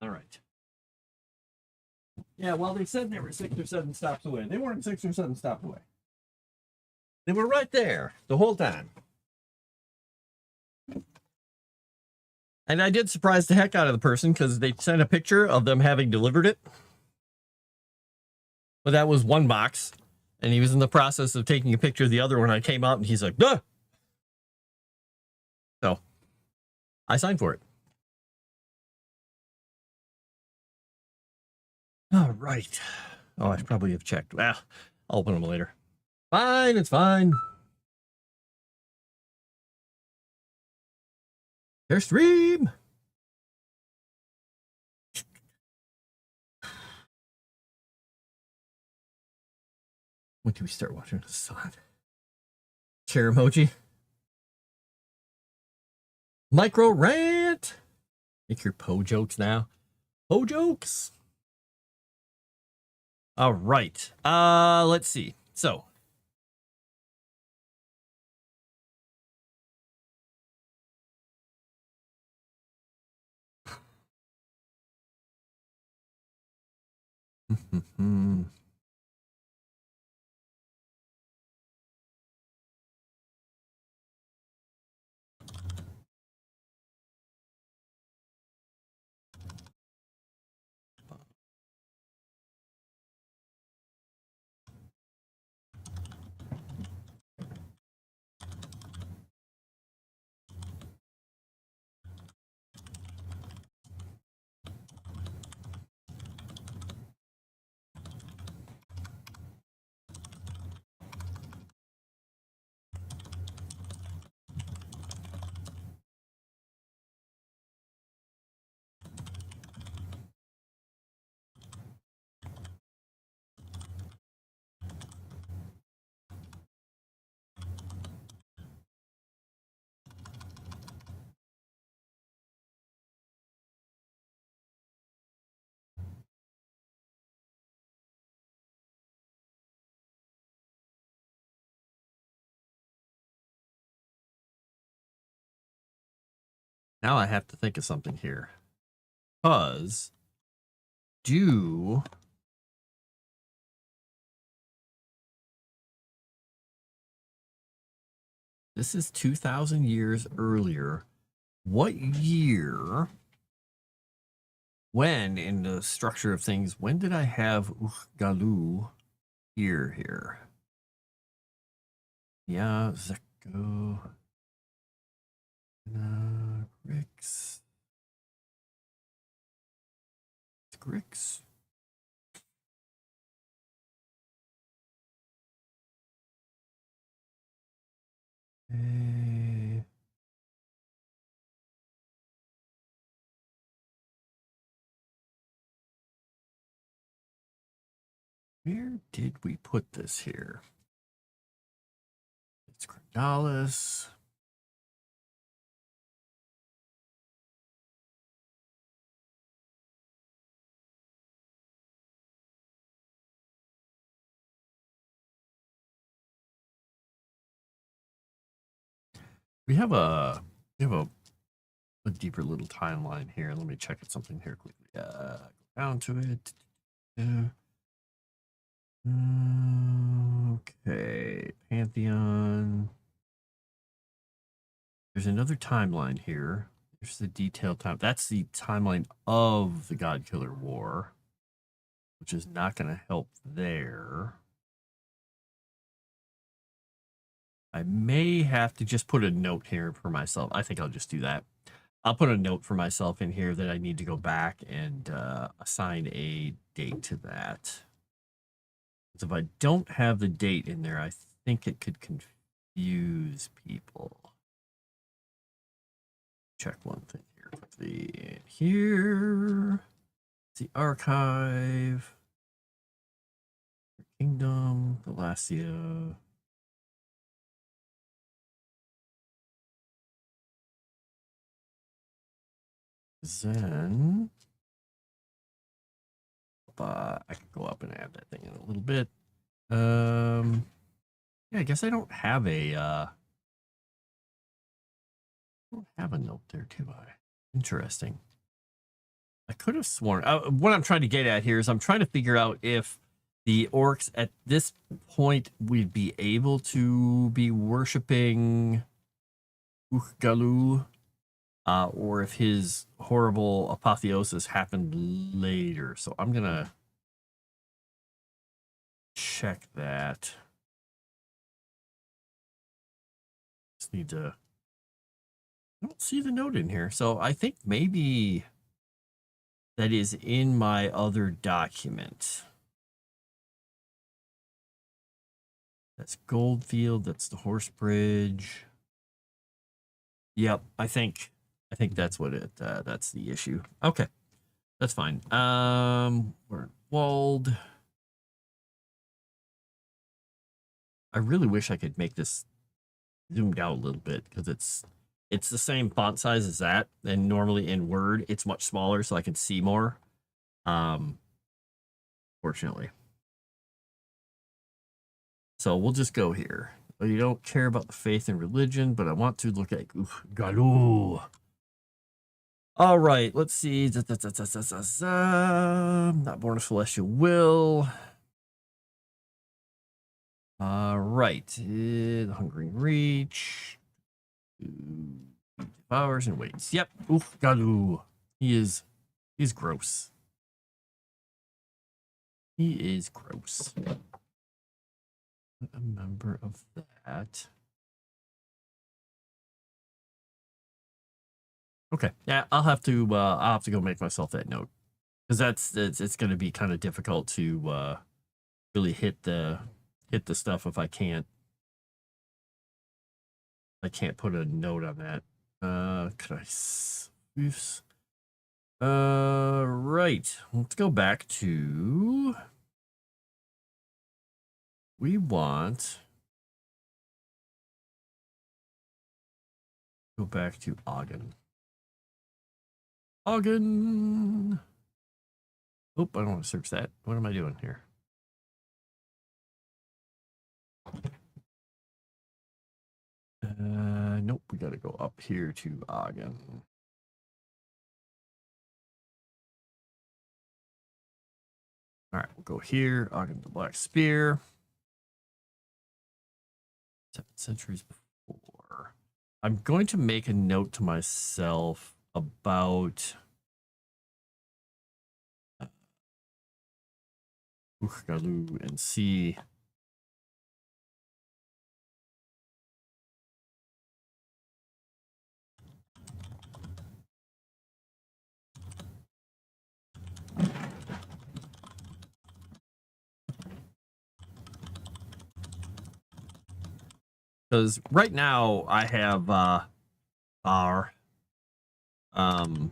All right. Yeah, well, they said they were 6 or 7 stops away. They weren't 6 or 7 stops away. They were right there the whole time. And I did surprise the heck out of the person because they sent a picture of them having delivered it. But that was one box. And he was in the process of taking a picture of the other one. I came out and he's like, duh! So I signed for it. All right. Oh, I probably have checked. Well, I'll open them later. Fine, it's fine. Airstream. When do we start watching the sun? Chair emoji. Micro rant. Make your Poe jokes now. Poe jokes. All right. Let's see. So. Now I have to think of something here. Because this is 2,000 years earlier. What year, when in the structure of things, when did I have Galu here? Yeah, Zeko. Grix. Grix. Eh, where did we put this here? It's Grindalis. We have a deeper little timeline here. Let me check at something here quickly. Go down to it. Okay, Pantheon. There's another timeline here. There's the detailed time. That's the timeline of the God Killer War, which is not going to help there. I may have to just put a note here for myself. I think I'll just do that. I'll put a note for myself in here that I need to go back and assign a date to that. Because if I don't have the date in there, I think it could confuse people. Check one thing here quickly. Here, the archive, Kingdom, Galacia. Then I can go up and add that thing in a little bit. Yeah, I guess I don't have a note there, do I? Interesting. I could have sworn. What I'm trying to get at here is I'm trying to figure out if the orcs at this point we'd be able to be worshiping Galu, or if his horrible apotheosis happened later. So I'm gonna check that. Just need to. I don't see the note in here, so I think maybe that is in my other document. That's Goldfield. That's the horse bridge. Yep, I think that's what it. That's the issue. Okay, that's fine. We're walled. I really wish I could make this zoomed out a little bit because it's the same font size as that, and normally in Word it's much smaller, so I can see more. Fortunately. So we'll just go here. You don't care about the faith and religion, but I want to look at Galu. All right, let's see. Not born of celestial will. All right, the hungering reach. Devours and waits. Yep. Oof, Galu. He's gross. He is gross. A member of that. Okay. Yeah, I'll have to go make myself that note. Because it's going to be kind of difficult to really hit the stuff if I can't put a note on that. Could I? Oops. Right. Let's go back to. We want. Go back to Ogden. Ogden. Oh, I don't want to search that. What am I doing here? Nope, we got to go up here to Ogden. All right, we'll go here. Ogden the Black Spear. 7 centuries before. I'm going to make a note to myself about Galu and see Because right now I have our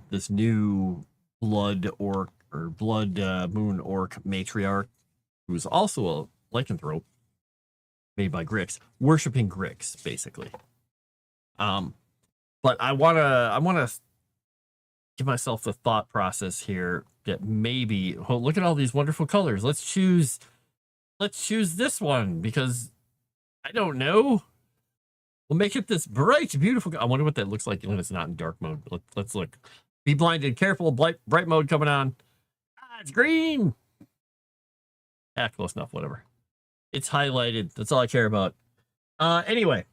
this new blood orc or blood moon orc matriarch, who's also a lycanthrope made by Grix, worshiping Grix, basically. But I wanna give myself the thought process here that maybe, oh, look at all these wonderful colors. Let's choose this one because I don't know. We'll make it this bright, beautiful. I wonder what that looks like when it's not in dark mode. Let's look. Be blinded. Careful. Bright mode coming on. Ah, it's green. Ah, close enough. Whatever. It's highlighted. That's all I care about. Anyway.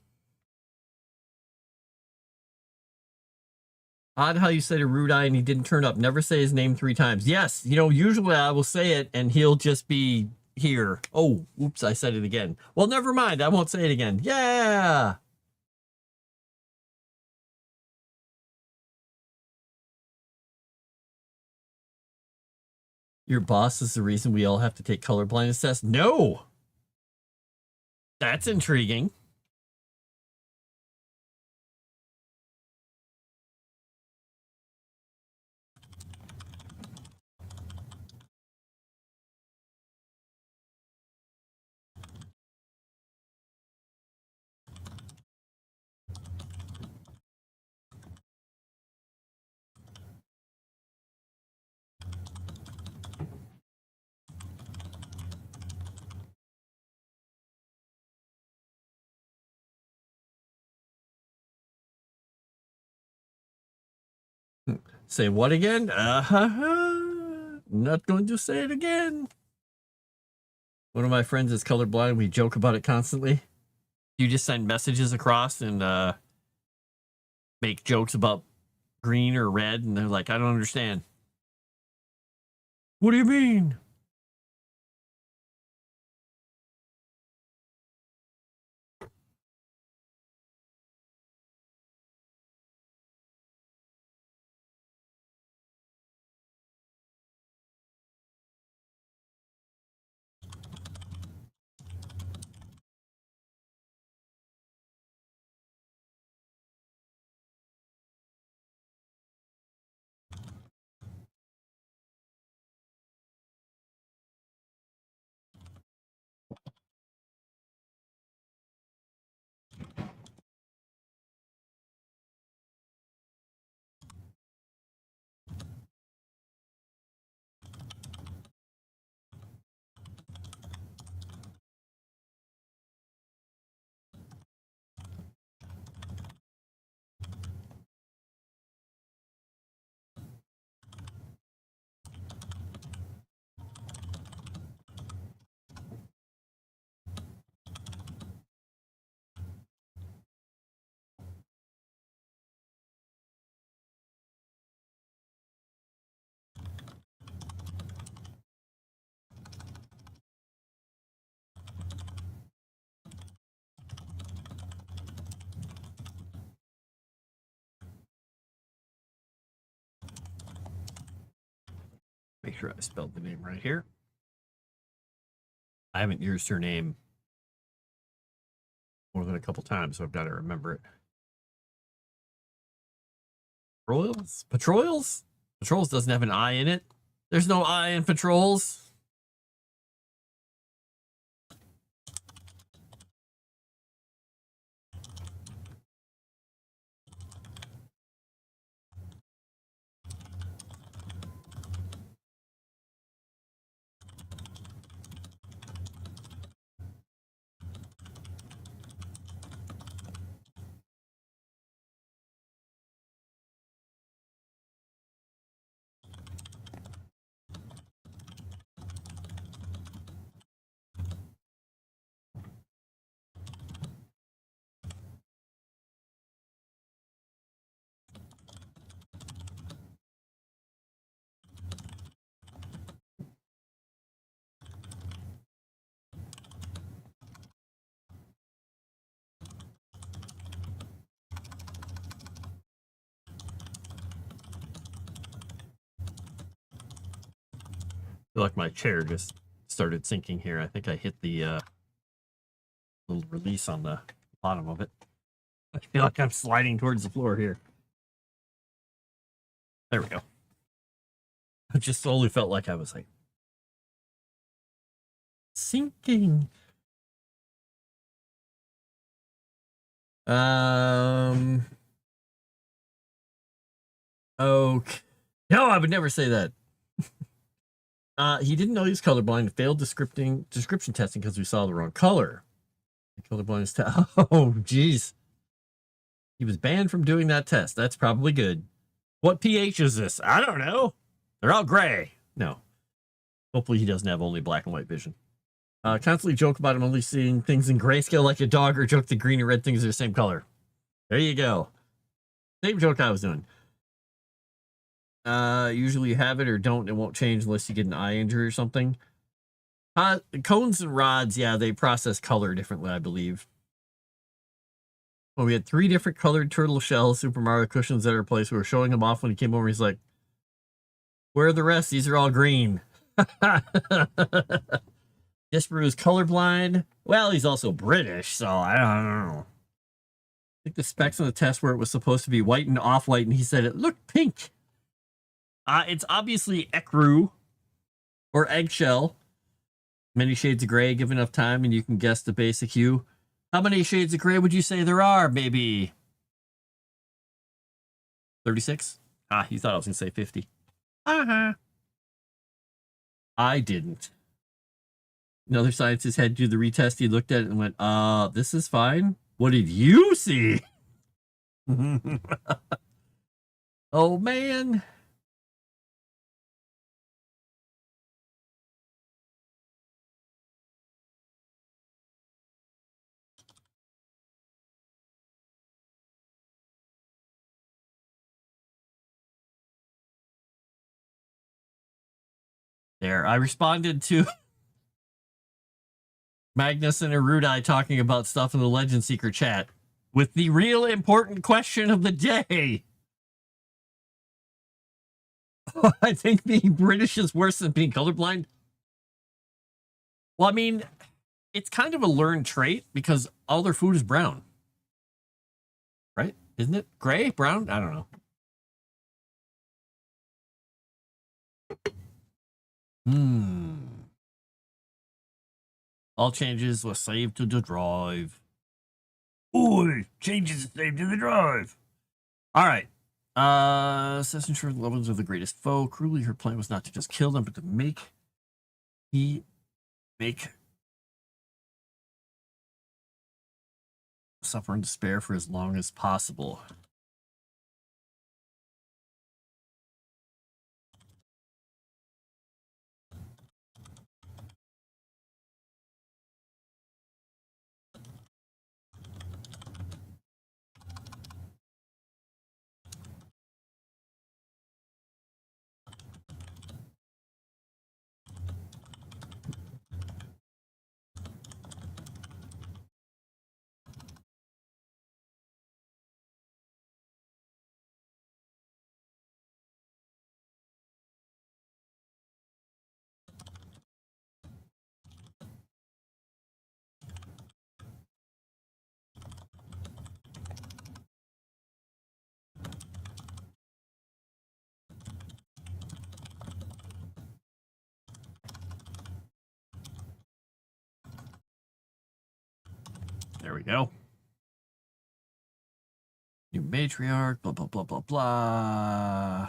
Odd how you said Erudia and he didn't turn up. Never say his name 3 times. Yes, you know, usually I will say it and he'll just be here. Oh, oops, I said it again. Well, never mind. I won't say it again. Yeah. Your boss is the reason we all have to take colorblindness tests? No. That's intriguing. Say what again? Not going to say it again. One of my friends is colorblind. We joke about it constantly. You just send messages across and make jokes about green or red, and they're like, I don't understand. What do you mean? Make sure I spelled the name right here. I haven't used her name more than a couple times, so I've got to remember it. Patrols? Patrols? Patrols doesn't have an I in it. There's no I in patrols. I feel like my chair just started sinking here. I think I hit the little release on the bottom of it. I feel like I'm sliding towards the floor here. There we go. I just slowly felt like I was like sinking. Okay. No, I would never say that. He didn't know he was colorblind and failed description testing because we saw the wrong color. Colorblindness test. Oh, geez. He was banned from doing that test. That's probably good. What pH is this? I don't know. They're all gray. No. Hopefully he doesn't have only black and white vision. Constantly joke about him only seeing things in grayscale like a dog, or joke the green and red things are the same color. There you go. Same joke I was doing. Usually you have it or don't. It won't change unless you get an eye injury or something. Cones and rods, yeah, they process color differently, I believe. Well, we had 3 different colored turtle shell Super Mario cushions that are replaced. We were showing him off when he came over. He's like, where are the rest? These are all green. Jesper is colorblind. Well, he's also British, so I don't know. I think the specs on the test where it was supposed to be white and off-white, and he said it looked pink. It's obviously ecru or eggshell. Many shades of gray. Give enough time, and you can guess the basic hue. How many shades of gray would you say there are? Maybe 36? You thought I was going to say 50. I didn't. Another scientist had to do the retest. He looked at it and went, this is fine. What did you see? Oh, man. There, I responded to Magnus and Erudia talking about stuff in the Legend Seeker chat with the real important question of the day. I think being British is worse than being colorblind. Well, I mean, it's kind of a learned trait because all their food is brown. Right? Isn't it? Gray? Brown? I don't know. All changes were saved to the drive. Ooh, changes are saved to the drive. All right. Assassin sure the loved ones are the greatest foe. Cruelly, her plan was not to just kill them, but to make suffer and despair for as long as possible. There we go. New matriarch, blah, blah, blah, blah, blah.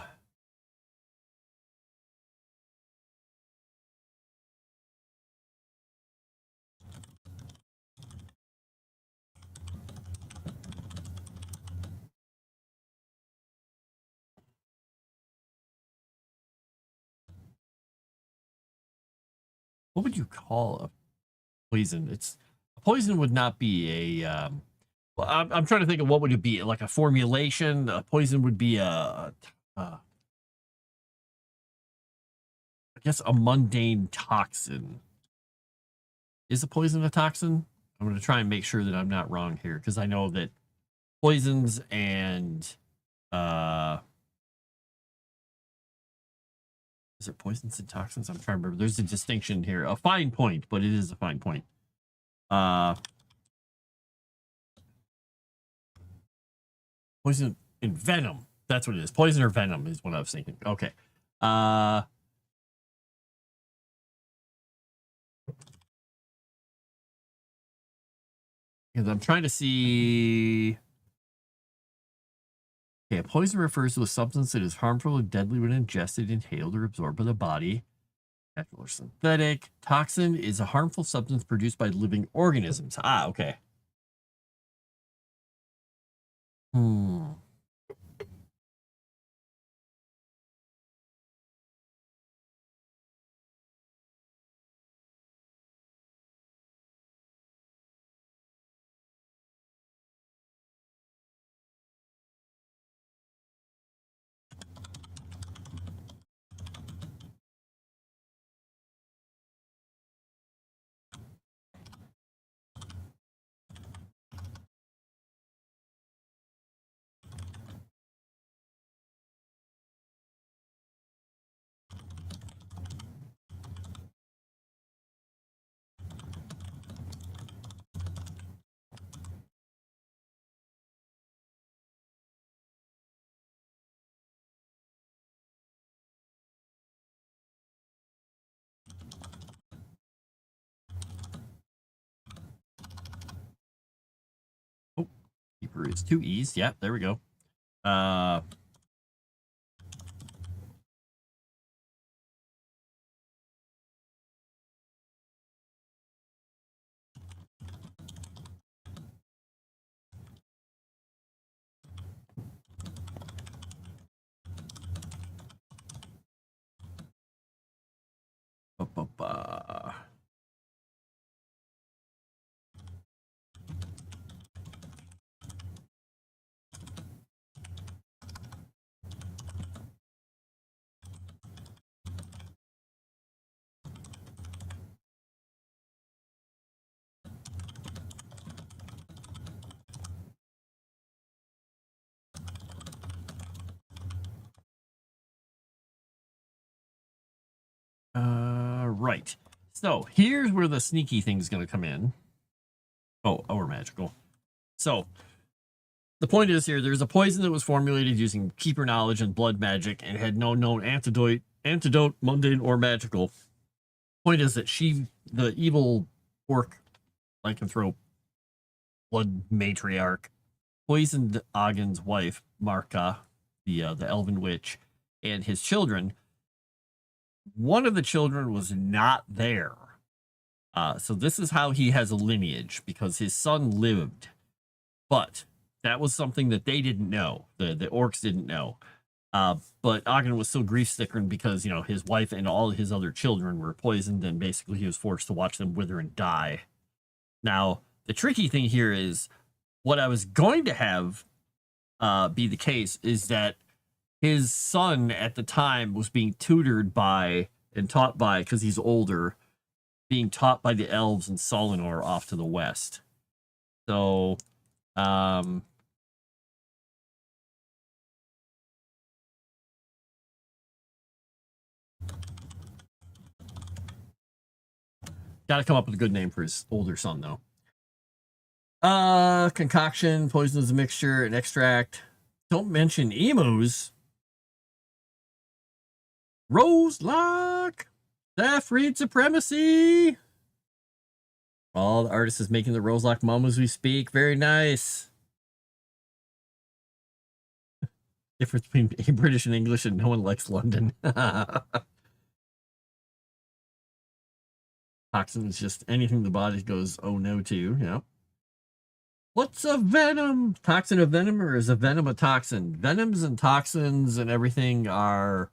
What would you call a poison? It's a poison would not be a well, I'm trying to think of what would it be, like a formulation. A poison would be I guess a mundane toxin. Is a poison a toxin? I'm going to try and make sure that I'm not wrong here, because I know that poisons and is it poisons and toxins? I'm trying to remember. There's a distinction here. A fine point, but it is a fine point. Poison and venom. That's what it is. Poison or venom is what I was thinking. Okay. Because I'm trying to see. Okay, poison refers to a substance that is harmful and deadly when ingested, inhaled, or absorbed by the body. Natural or synthetic. Toxin is a harmful substance produced by living organisms. Ah, okay. Hmm. Oh, keeper is 2 E's. Yeah, there we go. Ba, ba, ba. Right. So here's where the sneaky thing's going to come in. Oh, or magical. So the point is here, there's a poison that was formulated using keeper knowledge and blood magic and had no known antidote, mundane, or magical. Point is that the evil orc lycanthrope blood matriarch, poisoned Ogden's wife, Marka, the elven witch, and his children. One of the children was not there. So this is how he has a lineage, because his son lived. But that was something that they didn't know. The orcs didn't know. But Ogden was so grief-stricken because, you know, his wife and all his other children were poisoned, and basically he was forced to watch them wither and die. Now, the tricky thing here is what I was going to have be the case is that his son at the time was being tutored by and taught by, because he's older, being taught by the elves in Solinor off to the west. So, gotta come up with a good name for his older son, though. Concoction, poison is a mixture, an extract. Don't mention emus. Roselock, staff read supremacy. All the artist is making the Roselock mum as we speak. Very nice. Difference between British and English, and no one likes London. Toxin is just anything the body goes, oh no, to. Yeah. What's a venom? Toxin a venom, or is a venom a toxin? Venoms and toxins and everything are,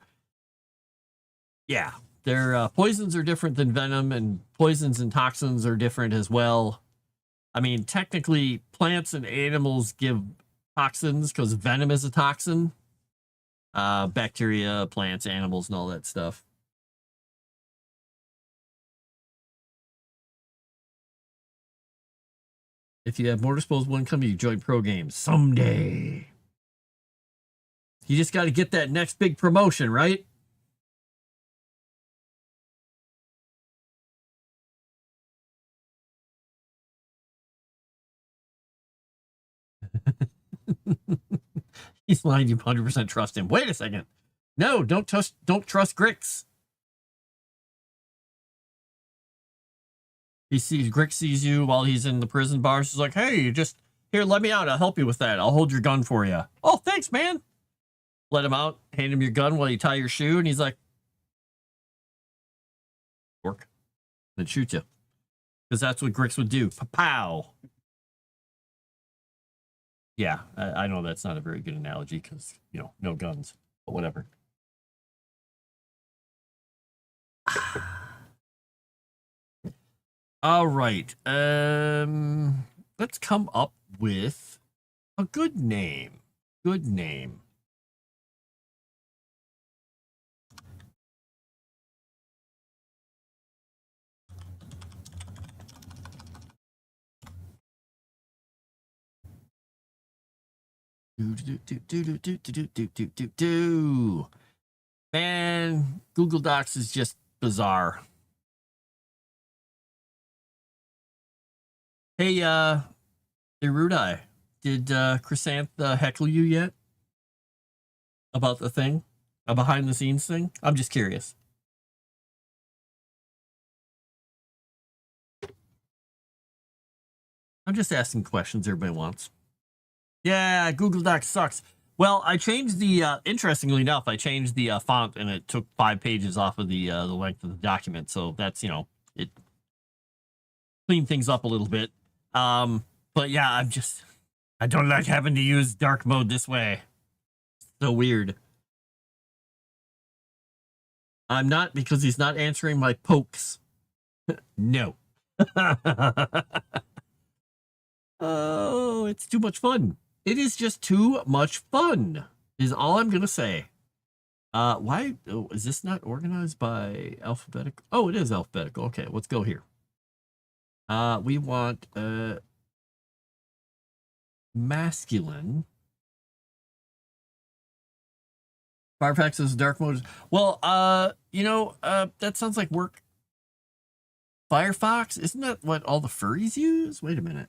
yeah, their poisons are different than venom, and poisons and toxins are different as well. I mean, technically, plants and animals give toxins because venom is a toxin. Bacteria, plants, animals, and all that stuff. If you have more disposable income, you join pro games someday. You just got to get that next big promotion, right? He's lying. You 100% trust him. Wait a second. No, don't trust Grix. Grix sees you while he's in the prison bars. He's like, hey, just here, let me out. I'll help you with that. I'll hold your gun for you. Oh, thanks, man. Let him out. Hand him your gun while you tie your shoe. And he's like, work. Then shoot you. Because that's what Grix would do. Pow. Yeah, I know that's not a very good analogy because, you know, no guns. But whatever. All right. Let's come up with a good name. Good name. Man, Google Docs is just bizarre. Hey, Erudia, did Chrysanth heckle you yet about the thing, a behind the scenes thing? I'm just curious. I'm just asking questions everybody wants. Yeah, Google Docs sucks. Well, I changed the, interestingly enough, I changed the font and it took 5 pages off of the length of the document. So that's, you know, it cleaned things up a little bit. But yeah, I don't like having to use dark mode this way. So weird. I'm not, because he's not answering my pokes. No. Oh, it's too much fun. It is just too much fun, is all I'm going to say. Why? Oh, is this not organized by alphabetical? Oh, it is alphabetical. Okay, let's go here. We want masculine. Firefox is dark mode. Well, you know, that sounds like work. Firefox? Isn't that what all the furries use? Wait a minute.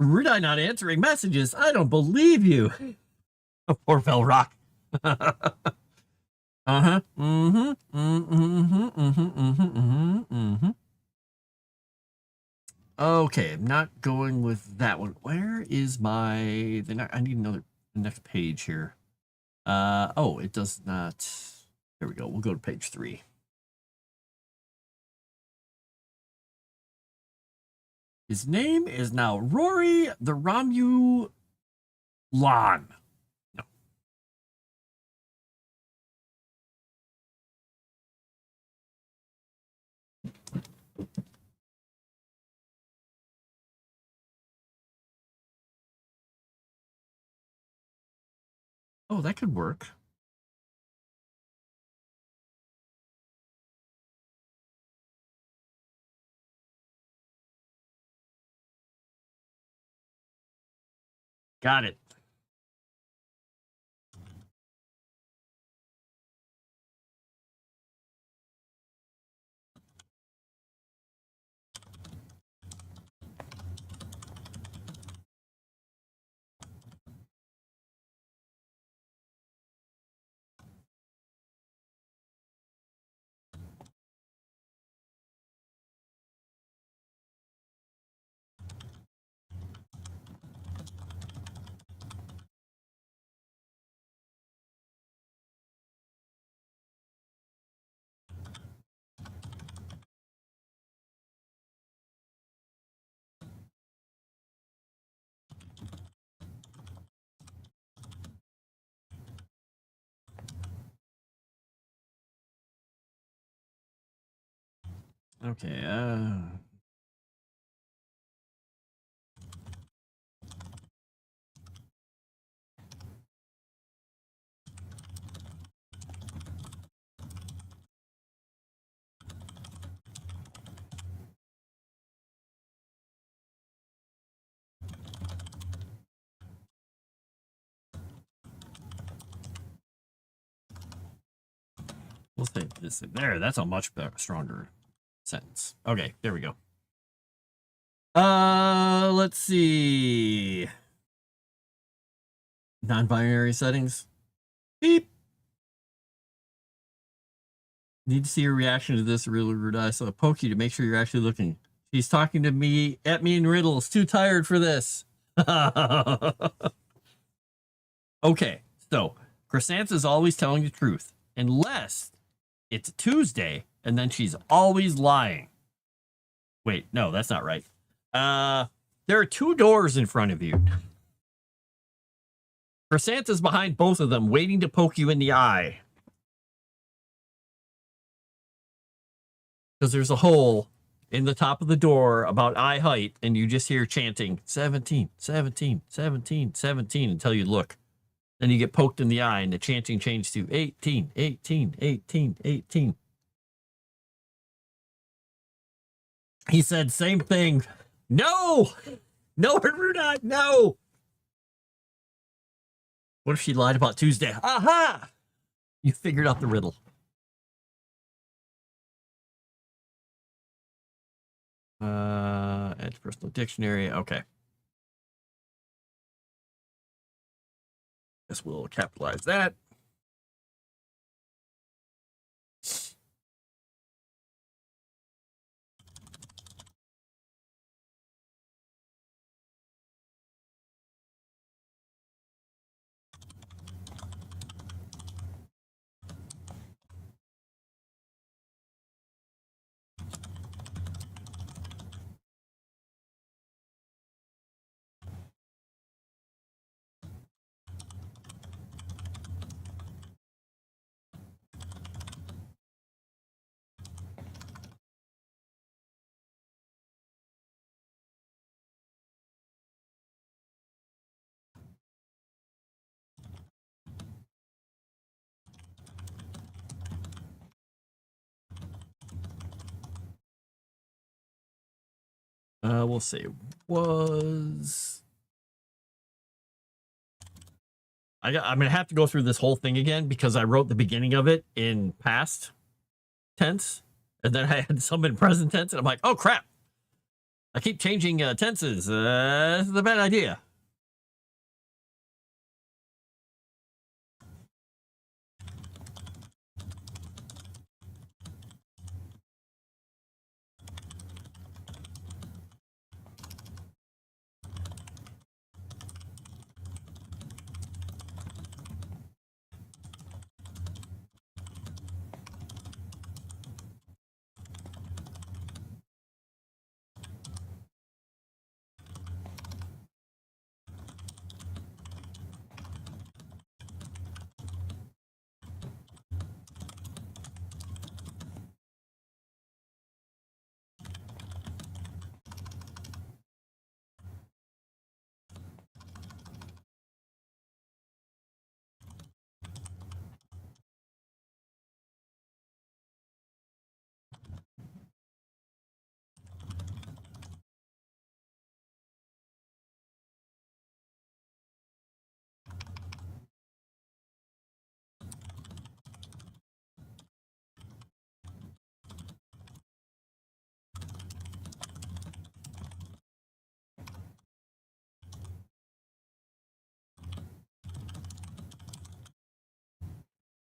Erudia not answering messages. I don't believe you. Poor Velrock. Uh-huh. Mm-hmm. Mm-hmm. Mm-hmm. Mm-hmm. Okay, I'm not going with that one. Where is my... I need the next page here. Oh, it does not... There we go. We'll go to page 3. His name is now Rory the Romulan. No. Oh, that could work. Got it. Okay, we'll say this there. That's a much better, stronger sentence. Okay, there we go. Let's see. Non-binary settings. Beep. Need to see your reaction to this, really rude eye. So I'll poke you to make sure you're actually looking. She's talking to me at me in riddles. Too tired for this. Okay, so Chrysanth's always telling the truth, unless it's Tuesday, and then she's always lying. Wait, no, that's not right. There are 2 doors in front of you. Chrysanth's behind both of them, waiting to poke you in the eye. Because there's a hole in the top of the door about eye height, and you just hear chanting 17, 17, 17, 17 until you look. Then you get poked in the eye, and the chanting changes to 18, 18, 18, 18. He said, same thing. No! No, Erudia, no! What if she lied about Tuesday? Aha! You figured out the riddle. Add to personal dictionary. Okay. Guess we'll capitalize that. We'll say was. I'm gonna have to go through this whole thing again because I wrote the beginning of it in past tense, and then I had some in present tense, and I'm like, oh crap! I keep changing tenses. This is a bad idea.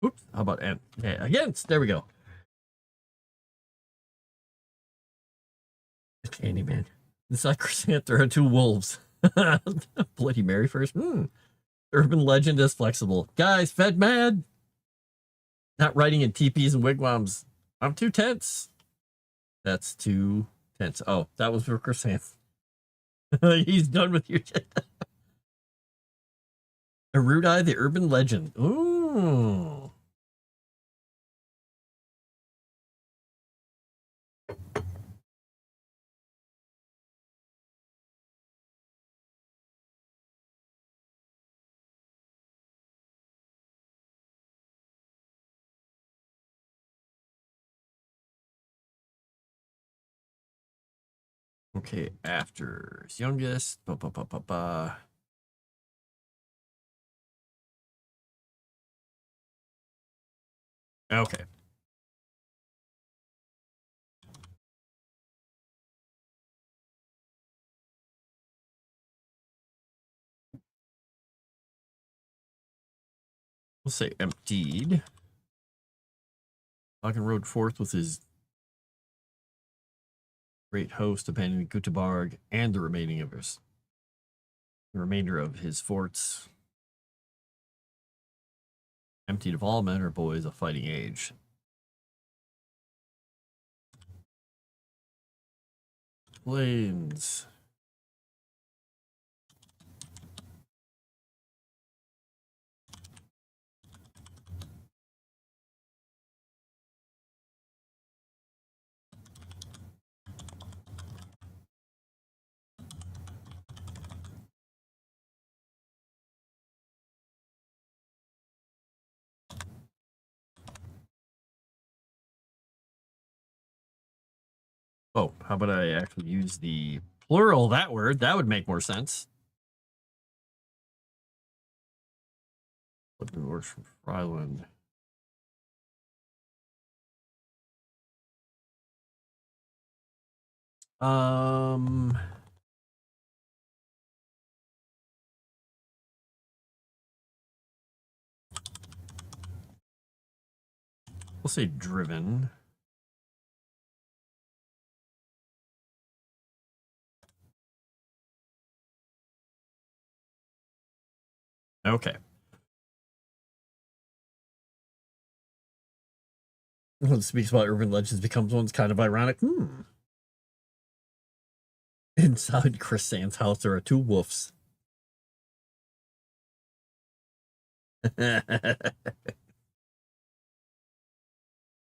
Oops, how about and? Okay, against. There we go. Candyman. It's like Chrysanth, there are 2 wolves. Bloody Mary first. Urban legend is flexible. Guys, fed mad. Not writing in teepees and wigwams. I'm too tense. That's too tense. Oh, that was for Chrysanth. He's done with your shit. Erudia, the urban legend. Ooh. Okay, after his youngest. Okay. We'll say emptied. Hagen rode forth with his great host, abandoning Göteborg and the remainder of his forts, emptied of all men or boys of fighting age. Plains. Oh, how about I actually use the plural of that word? That would make more sense. Flipping works from Fryland. We'll say driven. Okay. When it speaks about urban legends becomes one's kind of ironic. Inside Chris Sand's house, there are two wolves.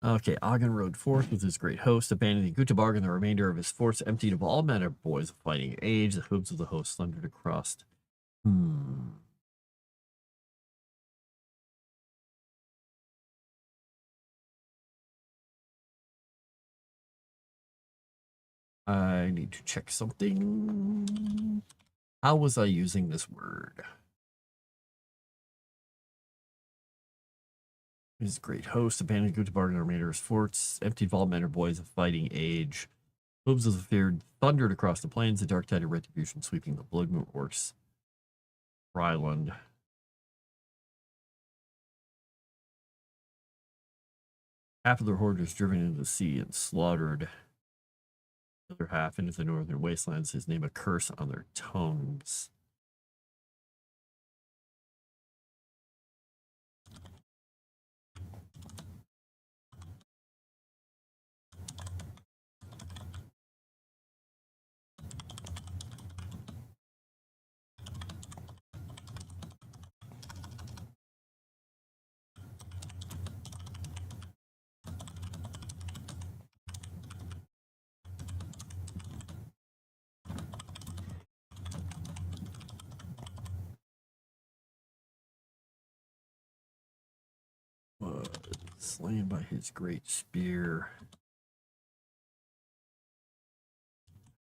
Okay, Ogden rode forth with his great host, abandoning Göteborg and the remainder of his force, emptied of all men or boys of fighting age. The hooves of the host thundered across. I need to check something. How was I using this word? His great host, abandoned Göteborg and the remainder of his forts, emptied of all men or boys of fighting age. Hooves of the feared thundered across the plains, the dark tide of retribution sweeping the blood moon orcs. Ryland. Half of their horde was driven into the sea and slaughtered. The other half into the northern wastelands, his name a curse on their tongues. Was slain by his great spear.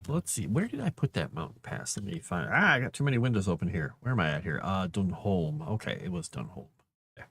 Let's see. Where did I put that mountain pass? Let me find. I got too many windows open here. Where am I at here? Dunholm. Okay, it was Dunholm. Okay.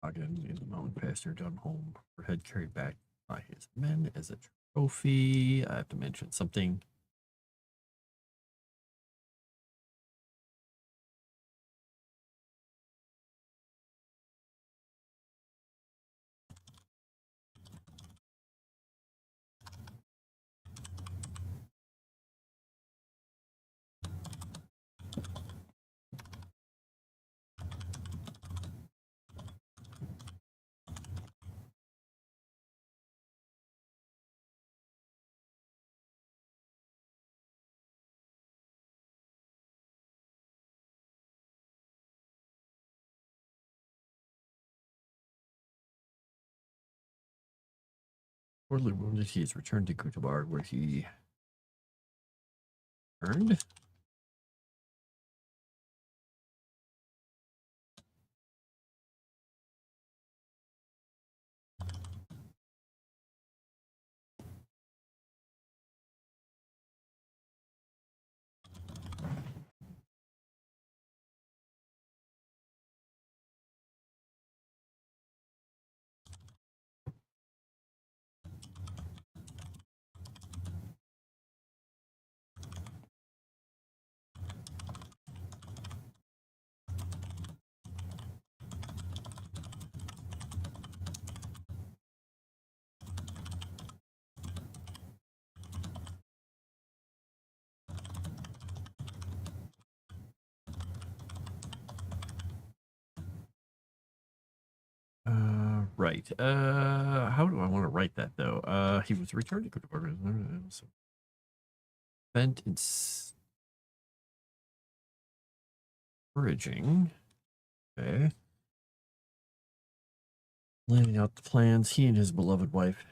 Again, in the mountain pass near Dunholm. Her head carried back by his men as a trophy. I have to mention something. Mortally wounded, he is returned to Göteborg, where he earned. right. How do I want to write that though? He was returned to spent in foraging. Okay. Laying out the plans, he and his beloved wife.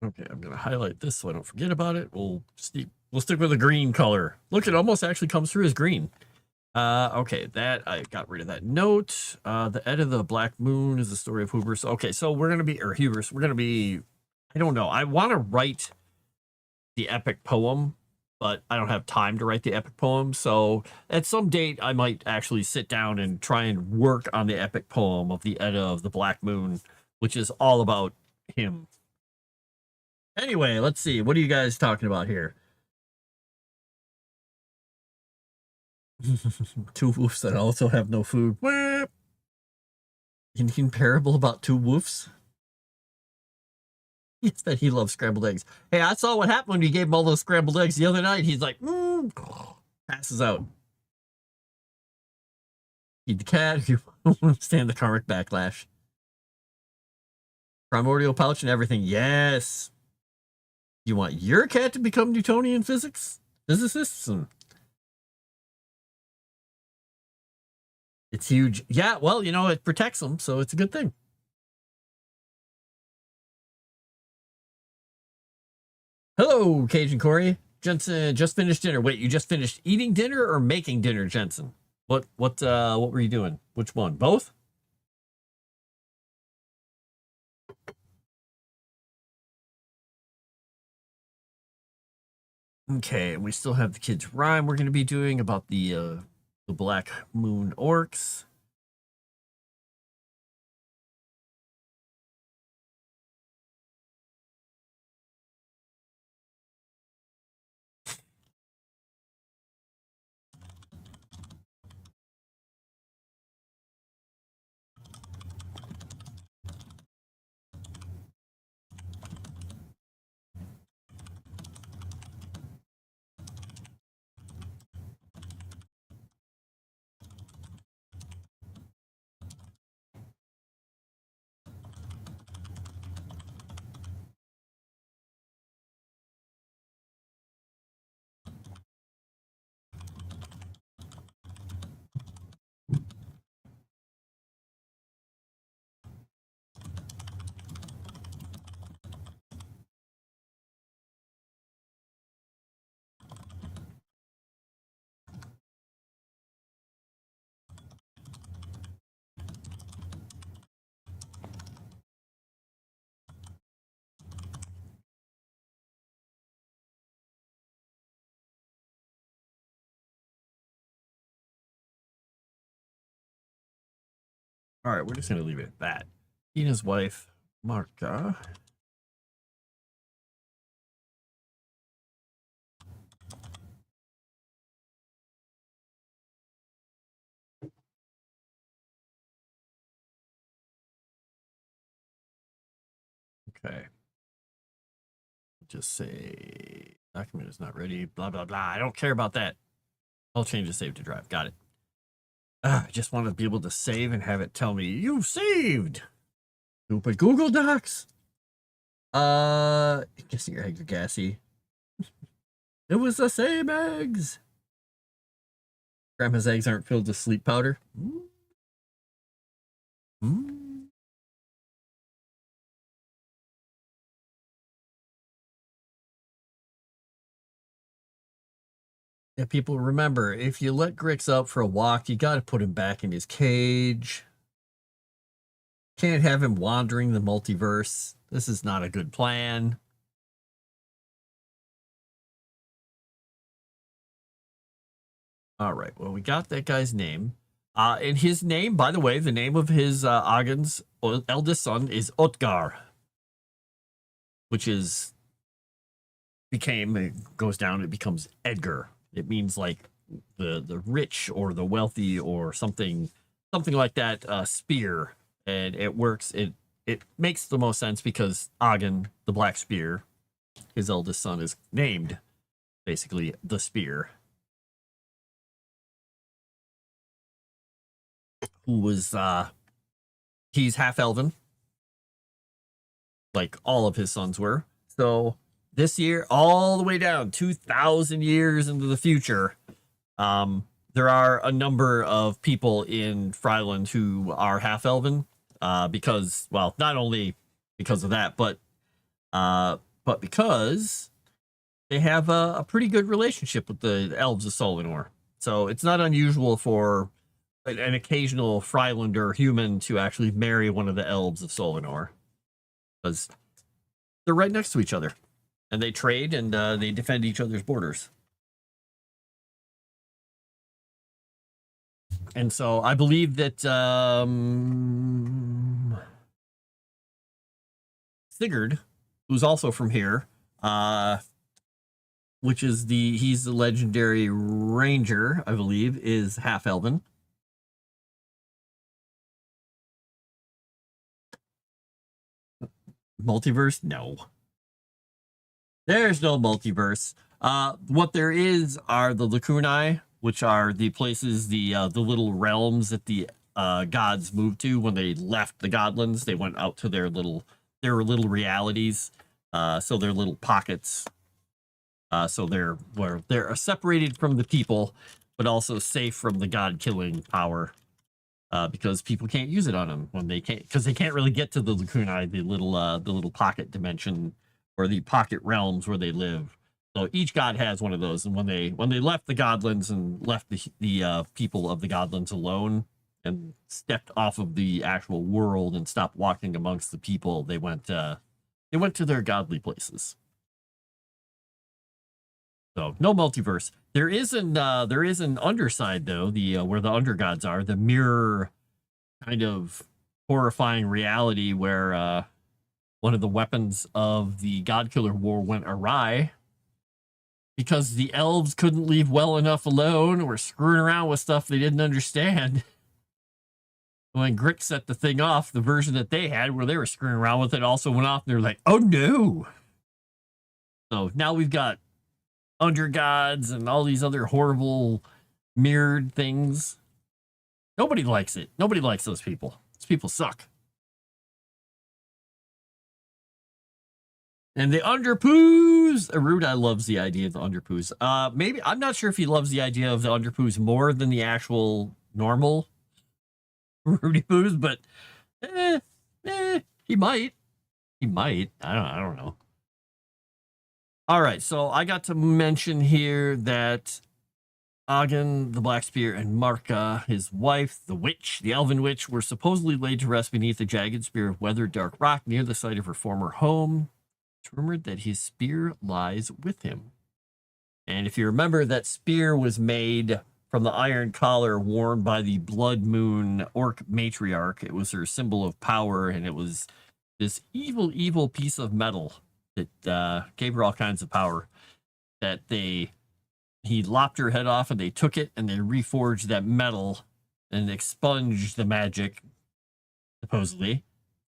Okay, I'm gonna highlight this so I don't forget about it. We'll stick with a green color. Look, it almost actually comes through as green. Okay, that I got rid of that note. The Ed of the Black Moon is the story of Hubris. Okay, so we're gonna be Hubris. We're gonna be. I don't know. I want to write the epic poem, but I don't have time to write the epic poem. So at some date, I might actually sit down and try and work on the epic poem of the Edda of the Black Moon, which is all about him. Anyway, let's see. What are you guys talking about here? Two wolves that also have no food. Indian parable about two wolves? Yes, that he loves scrambled eggs. Hey, I saw what happened when you gave him all those scrambled eggs the other night. He's like, passes out. Eat the cat. You stand the karmic backlash. Primordial pouch and everything. Yes. You want your cat to become Newtonian physicists? It's huge. Yeah, well, you know, it protects them, so it's a good thing. Hello, Cajun Corey. Jensen just finished dinner. Wait, you just finished eating dinner or making dinner, Jensen? What were you doing? Which one? Both? Okay, we still have the kids' rhyme we're going to be doing about the Black Moon orcs. All right, we're just going to leave it at that. He and his wife, Marka. Okay. Just say document is not ready, blah, blah, blah. I don't care about that. I'll change the save to drive. Got it. I just want to be able to save and have it tell me, you've saved. Stupid Google Docs. Guessing your eggs are gassy. It was the same eggs. Grandma's eggs aren't filled with sleep powder. Yeah, people remember, if you let Grix out for a walk, you got to put him back in his cage. Can't have him wandering the multiverse. This is not a good plan. All right, well, we got that guy's name. And his name, by the way, the name of his Agen's eldest son is Otgar, which is it goes down, it becomes Edgar. It means like the rich or the wealthy or something like that, spear. And it works, it makes the most sense because Agen, the Black Spear, his eldest son, is named basically the Spear. Who was he's half elven, like all of his sons were. So this year, all the way down 2,000 years into the future, there are a number of people in Fryland who are half elven, because, well, not only because of that, but because they have a pretty good relationship with the elves of Solinor. So it's not unusual for an occasional Frylander human to actually marry one of the elves of Solinor, because they're right next to each other, and they trade and they defend each other's borders. And so I believe that Sigurd, who's also from here, which is he's the legendary ranger, I believe, is half elven. Multiverse? No. There's no multiverse. What there is are the lacunae, which are the places, the little realms that the gods moved to when they left the godlands. They went out to their little realities. So they're little pockets. So they're separated from the people, but also safe from the god killing power. Because people can't use it on them when they can't, because they can't really get to the lacunae, the little pocket dimension or the pocket realms where they live. So each god has one of those, and when they left the godlands and left the people of the godlands alone and stepped off of the actual world and stopped walking amongst the people, they went to their godly places. So no multiverse. There is an underside though, the where the undergods are, the mirror kind of horrifying reality where one of the weapons of the Godkiller War went awry because the elves couldn't leave well enough alone, or were screwing around with stuff they didn't understand. When Grick set the thing off, the version that they had where they were screwing around with it also went off, and they're like, oh no. So now we've got undergods and all these other horrible mirrored things. Nobody likes it. Nobody likes those people. Those people suck. And the underpoos. Erudia loves the idea of the underpoos. Maybe, I'm not sure if he loves the idea of the underpoos more than the actual normal Rudy poos, but he might. He might. I don't know. All right, so I got to mention here that Agen, the Black Spear, and Marka, his wife, the witch, the elven witch, were supposedly laid to rest beneath a jagged spear of weathered dark rock near the site of her former home. It's rumored that his spear lies with him. And if you remember, that spear was made from the iron collar worn by the Blood Moon orc matriarch. It was her symbol of power, and it was this evil, evil piece of metal that gave her all kinds of power. That he lopped her head off, and they took it and they reforged that metal and expunged the magic, supposedly,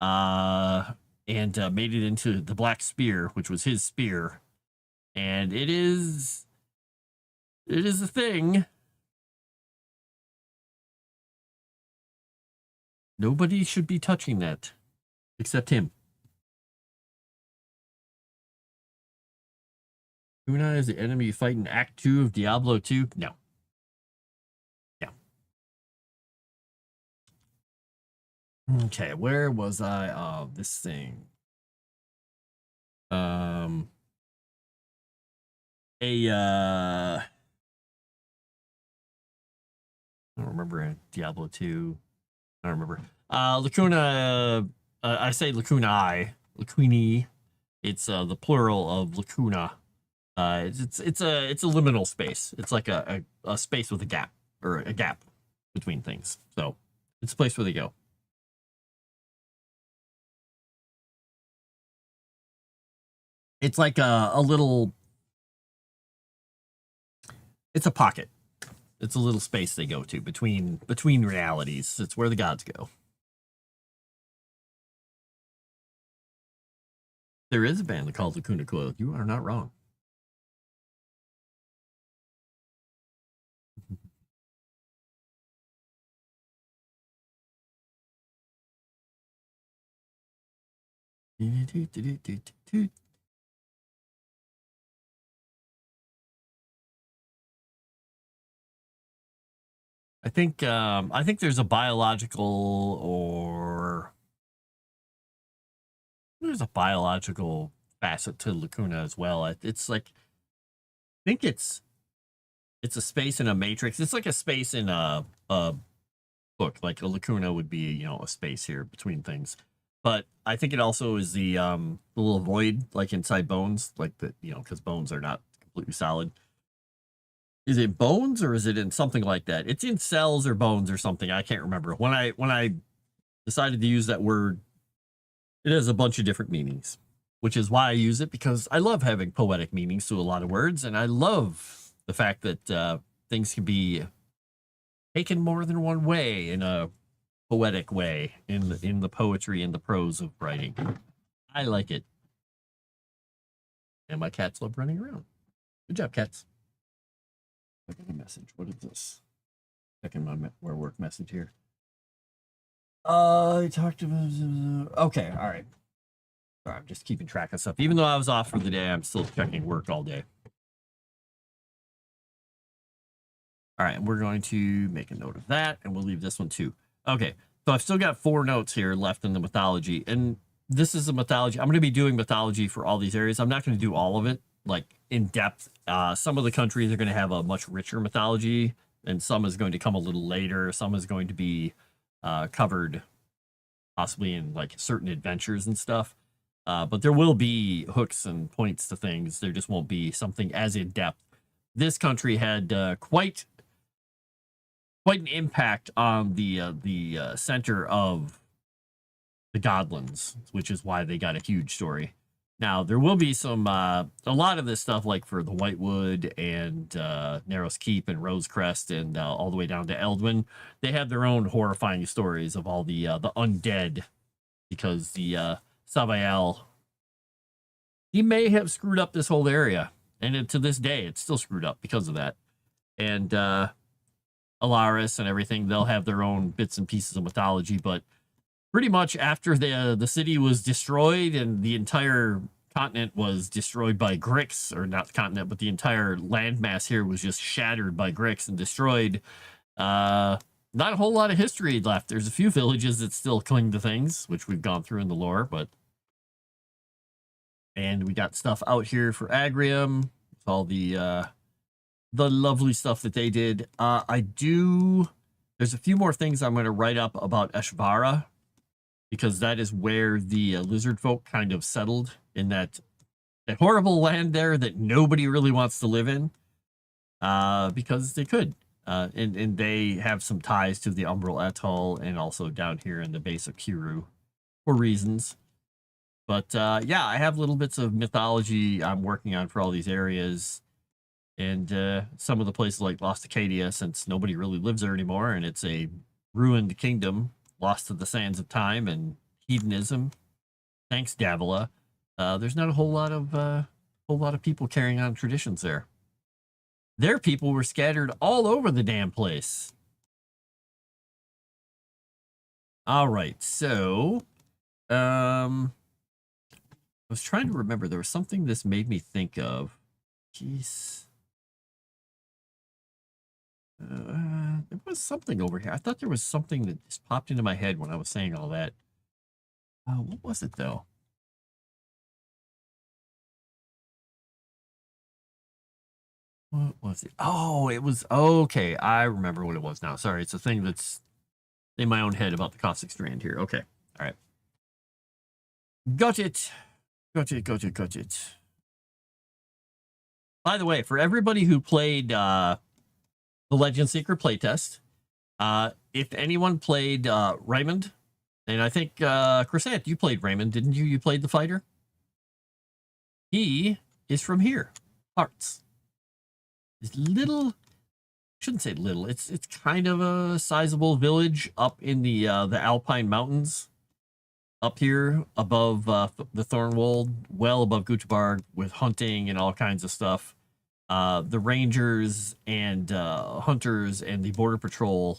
and made it into the Black Spear, which was his spear. And it is a thing. Nobody should be touching that except him. Una is the enemy you fight in Act 2 of Diablo 2? No. No. Okay, where was I of this thing? remember Diablo 2. I don't remember. Lacuna, I say lacunae, lacunae. It's the plural of lacuna. It's a liminal space. It's like a space with a gap, or a gap between things. So it's a place where they go. It's like a little. It's a pocket. It's a little space they go to between realities. It's where the gods go. There is a band called Lacuna Coil. You are not wrong. I think there's a biological facet to Lacuna as well. It's like, I think it's a space in a matrix. It's like a space in a book. Like a lacuna would be, a space here between things. But I think it also is the little void, like inside bones, like the, because bones are not completely solid. Is it bones or is it in something like that? It's in cells or bones or something. I can't remember. When I decided to use that word, it has a bunch of different meanings, which is why I use it, because I love having poetic meanings to a lot of words, and I love the fact that things can be taken more than one way in a poetic way in the poetry and the prose of writing. I like it. And my cats love running around. Good job, cats. I got a message. What is this? Checking my work message here. I talked about. Okay, all right. Sorry, I'm just keeping track of stuff. Even though I was off for the day, I'm still checking work all day. All right, we're going to make a note of that, and we'll leave this one too. Okay, so I've still got 4 notes here left in the mythology, and this is a mythology. I'm going to be doing mythology for all these areas. I'm not going to do all of it, like, in depth. Some of the countries are going to have a much richer mythology, and some is going to come a little later. Some is going to be covered possibly in, like, certain adventures and stuff. But there will be hooks and points to things. There just won't be something as in depth. This country had quite an impact on the center of the Godlands, which is why they got a huge story. Now, there will be some, a lot of this stuff, like for the Whitewood and Narrow's Keep and Rosecrest and all the way down to Eldwin. They have their own horrifying stories of all the undead, because the Savael, he may have screwed up this whole area. And to this day, it's still screwed up because of that. And Alaris and everything, they'll have their own bits and pieces of mythology, but pretty much after the city was destroyed and the entire continent was destroyed by Grix, or not the continent, but the entire landmass here was just shattered by Grix and destroyed, not a whole lot of history left. There's a few villages that still cling to things, which we've gone through in the lore, and we got stuff out here for Agrium, with all the lovely stuff that they did. There's a few more things I'm going to write up about Eshvara, because that is where the lizard folk kind of settled, in that horrible land there that nobody really wants to live in, because they could. And they have some ties to the Umbral Atoll and also down here in the base of Kiru for reasons. But yeah, I have little bits of mythology I'm working on for all these areas. And some of the places like Lost Acadia, since nobody really lives there anymore, and it's a ruined kingdom, lost to the sands of time and hedonism. Thanks, Davila. There's not a whole lot of people carrying on traditions there. Their people were scattered all over the damn place. All right, so I was trying to remember. There was something this made me think of. Jeez. There was something over here. I thought there was something that just popped into my head when I was saying all that. What was it, though? What was it? Oh, it was okay. I remember what it was now. Sorry, it's a thing that's in my own head about the caustic strand here. Okay, all right, got it, got it, got it, got it. By the way, for everybody who played the Legend Seeker playtest, if anyone played Raymond, and I think Chrysant, you played Raymond, didn't you? You played the fighter. He is from here, Hearts. This little, shouldn't say little. It's kind of a sizable village up in the Alpine Mountains, up here above the Thornwold, well above Göteborg, with hunting and all kinds of stuff. The rangers and hunters and the border patrol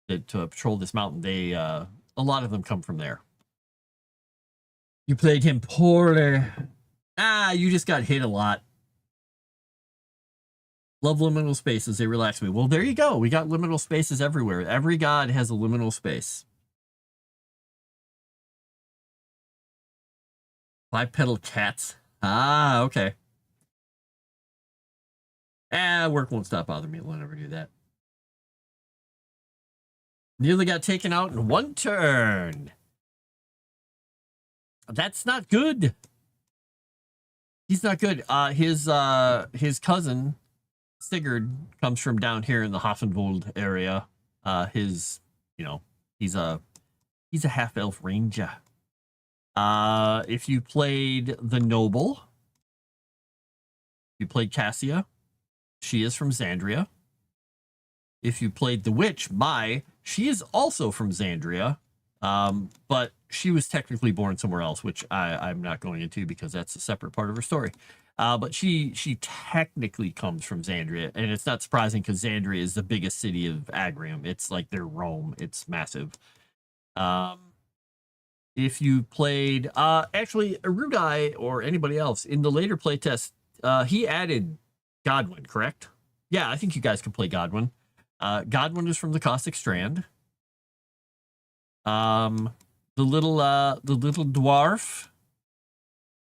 that patrol this mountain, they a lot of them come from there. You played him poorly. You just got hit a lot. Love liminal spaces. They relax me. Well, there you go. We got liminal spaces everywhere. Every god has a liminal space. Bipedal cats. Okay. Work won't stop bothering me. We'll never do that. Nearly got taken out in one turn. That's not good. He's not good. His cousin Sigurd comes from down here in the Hoffenwald area. He's a half elf ranger. If you played the noble, you played Cassia. She is from Xandria. If you played the witch, she is also from Xandria, but she was technically born somewhere else, which I'm not going into because that's a separate part of her story. But she technically comes from Xandria, and it's not surprising because Xandria is the biggest city of Agrium. It's like their Rome. It's massive. If you played, actually, Erudai or anybody else in the later playtest, he added Godwin, correct? Yeah, I think you guys can play Godwin. Godwin is from the Caustic Strand. The little dwarf,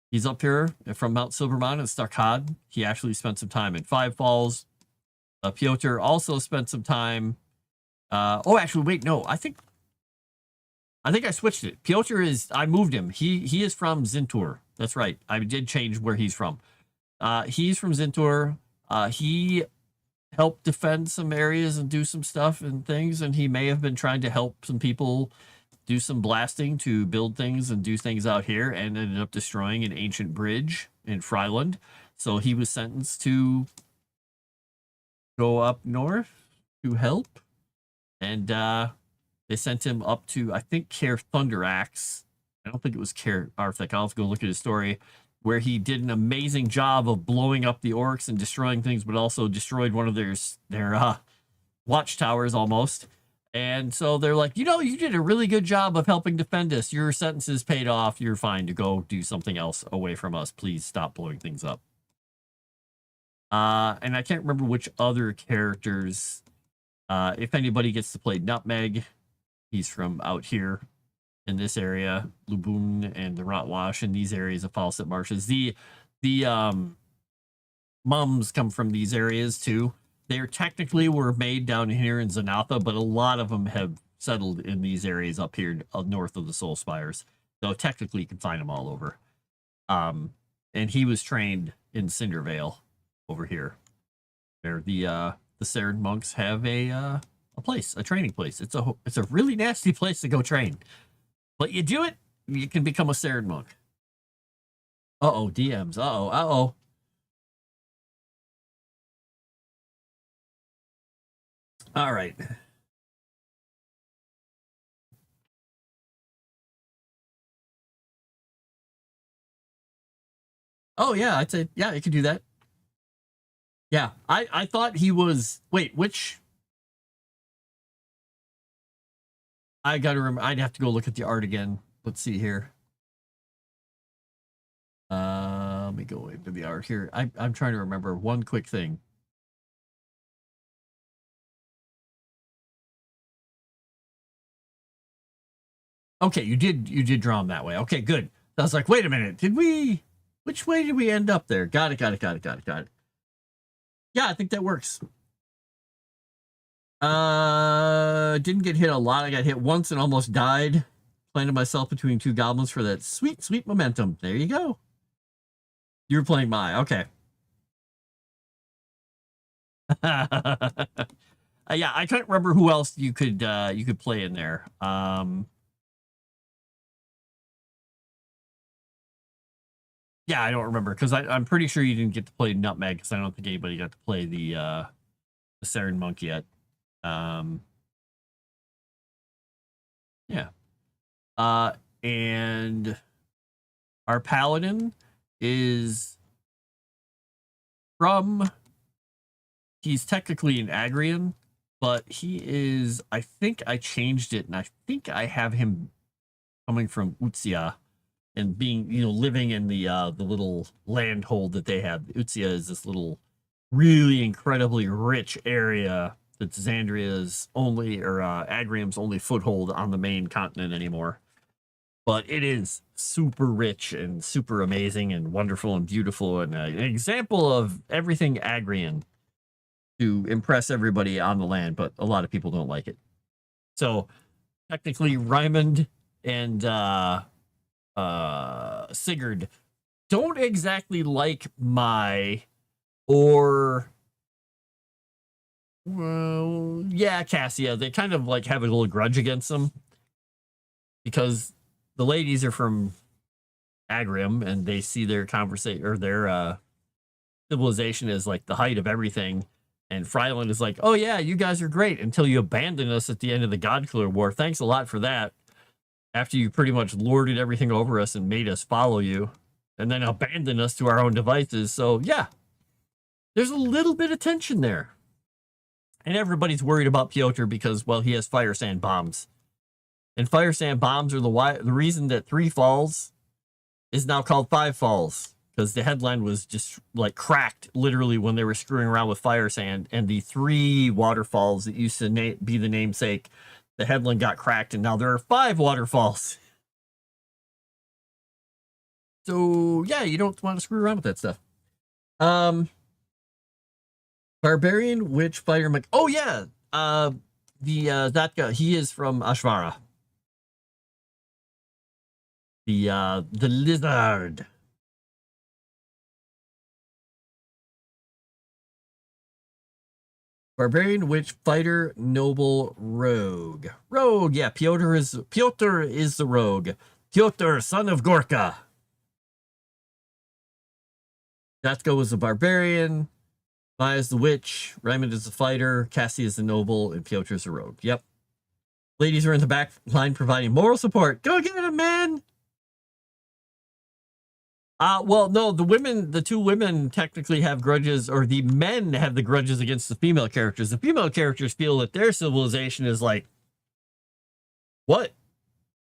he's up here from Mount Silvermount and Starkad. He actually spent some time in Five Falls. Piotr also spent some time. Actually, wait, no, I think I switched it. Piotr I moved him. He is from Zintur. That's right. I did change where he's from. He's from Zintur. He helped defend some areas and do some stuff and things, and he may have been trying to help some people do some blasting to build things and do things out here, and ended up destroying an ancient bridge in Fryland. So he was sentenced to go up north to help, and they sent him up to, I think, Care Thunderaxe. I don't think it was Care Arthik. I'll have to go look at his story, where he did an amazing job of blowing up the orcs and destroying things, but also destroyed one of their watchtowers almost. And so they're like, you did a really good job of helping defend us. Your sentence is paid off. You're fine to go do something else away from us. Please stop blowing things up. And I can't remember which other characters. If anybody gets to play Nutmeg, he's from out here in this area, Lubun and the Rotwash, and these areas of Fawcett Marshes. The mums come from these areas too. They technically were made down here in Zanatha, but a lot of them have settled in these areas up here north of the Soul Spires. So technically you can find them all over. And he was trained in Cindervale over here, where the Saren monks have a place, a training place. It's a really nasty place to go train. But you do it, you can become a Saren monk. DMs. All right. Oh, yeah, I'd say, yeah, you could do that. Yeah, I thought he was, wait, which? I gotta remember, I'd have to go look at the art again. Let's see here. Let me go into the art here. I'm trying to remember one quick thing. Okay, you did draw him that way. Okay, good. I was like, wait a minute, which way did we end up there? Got it. Yeah, I think that works. Didn't get hit a lot. I got hit once and almost died. Planted myself between two goblins for that sweet, sweet momentum. There you go. You were playing Mai. Okay. Yeah, I can't remember who else you could play in there. Yeah, I don't remember because I'm pretty sure you didn't get to play Nutmeg because I don't think anybody got to play the Siren Monk yet. Yeah. And our paladin is he's technically an Agrian, but he is, I think I changed it, and I think I have him coming from Utsya and being, living in the little landhold that they have. Utsya is this little really incredibly rich area that's Xandria's only, or Agrium's only foothold on the main continent anymore. But it is super rich and super amazing and wonderful and beautiful, and an example of everything Agrian to impress everybody on the land, but a lot of people don't like it. So technically Raimund and Sigurd don't exactly like Cassia. They kind of like have a little grudge against them because the ladies are from Agrium and they see their conversation or their civilization as like the height of everything. And Fryland is like, oh yeah, you guys are great until you abandon us at the end of the Godkiller War. Thanks a lot for that. After you pretty much lorded everything over us and made us follow you, and then abandoned us to our own devices. So yeah, there's a little bit of tension there. And everybody's worried about Piotr because, well, he has fire sand bombs. And fire sand bombs are the reason that 3 Falls is now called 5 Falls. Because the headland was just like cracked literally when they were screwing around with fire sand, and the 3 waterfalls that used to be the namesake, the headland got cracked, and now there are 5 waterfalls. So yeah, you don't want to screw around with that stuff. Barbarian Witch Fighter Mech. Oh yeah, that guy, he is from Ashvara. The lizard. Barbarian, Witch, Fighter, Noble, Rogue. Rogue, yeah, Piotr is the rogue. Piotr, son of Gorka. Datko is the Barbarian. Maya is the Witch. Raimund is the Fighter. Cassie is the Noble. And Piotr is the Rogue. Yep. Ladies are in the back line providing moral support. Go get him, man! Well, no, the 2 women technically have grudges, or the men have the grudges against the female characters. The female characters feel that their civilization is like, what?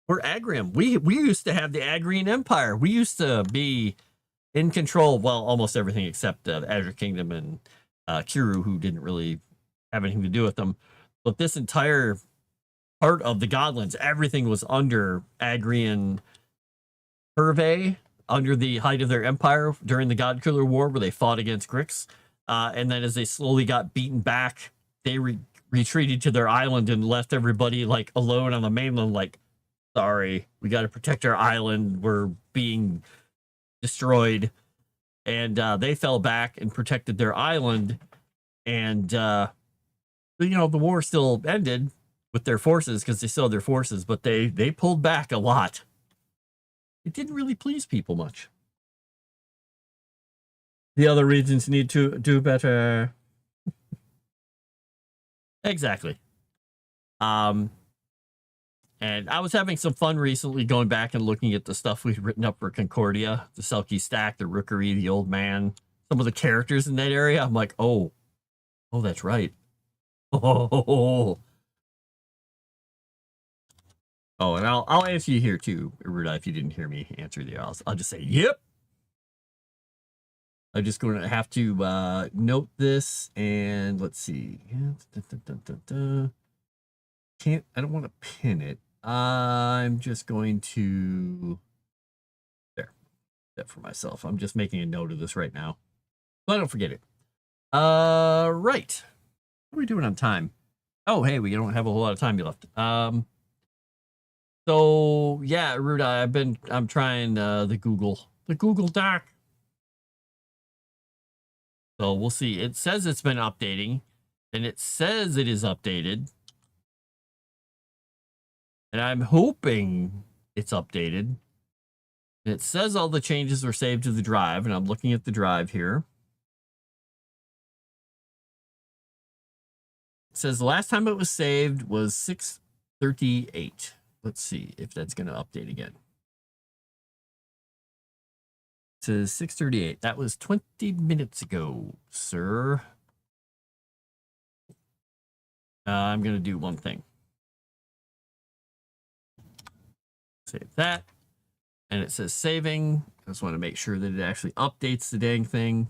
We're Agrium. We used to have the Agrian Empire. We used to be in control of, well, almost everything except the Azure Kingdom and Kiru, who didn't really have anything to do with them. But this entire part of the Godlands, everything was under Agrian purvey, under the height of their empire during the Godkiller War, where they fought against Grix. And then as they slowly got beaten back, they retreated to their island and left everybody like alone on the mainland, like, sorry, we got to protect our island. We're being destroyed. And they fell back and protected their island. And, the war still ended with their forces because they still had their forces, but they pulled back a lot. It didn't really please people much. The other regions need to do better. Exactly. And I was having some fun recently going back and looking at the stuff we've written up for Concordia, the Selkie Stack, the Rookery, the Old Man, some of the characters in that area. I'm like, oh, that's right. Oh, and I'll answer you here too, Erudia, if you didn't hear me answer the I'll just say, yep. I'm just going to have to note this, and let's see. I don't want to pin it. I'm just going to that for myself. I'm just making a note of this right now, so I don't forget it. Right. What are we doing on time? Oh, hey, we don't have a whole lot of time left. So yeah, Erudia, I'm trying the Google Doc. So we'll see. It says it's been updating, and it says it is updated. And I'm hoping it's updated. And it says all the changes were saved to the drive, and I'm looking at the drive here. It says the last time it was saved was 6:38. Let's see if that's going to update again. It says 6:38. That was 20 minutes ago, sir. I'm going to do one thing. Save that. And it says saving. I just want to make sure that it actually updates the dang thing.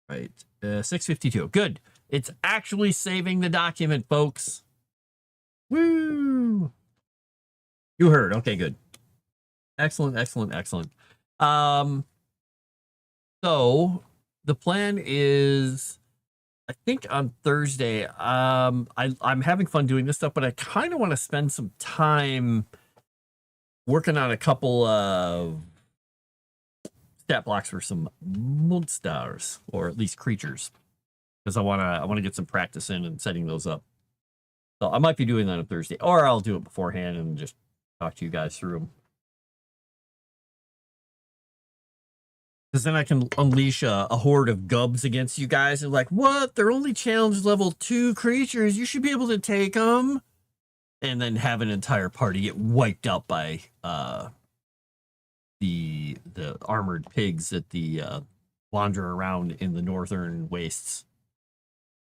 Right. 6:52. Good. It's actually saving the document, folks. Woo! You heard. Okay, good. Excellent, excellent, excellent. So the plan is, I think on Thursday, I'm having fun doing this stuff, but I kind of want to spend some time working on a couple of stat blocks for some monsters, or at least creatures, because I want to get some practice in and setting those up. So I might be doing that on Thursday, or I'll do it beforehand and just talk to you guys through them. Because then I can unleash a horde of gubs against you guys. And like, what? They're only challenge level 2 creatures. You should be able to take them. And then have an entire party get wiped out by the armored pigs that wander around in the northern wastes.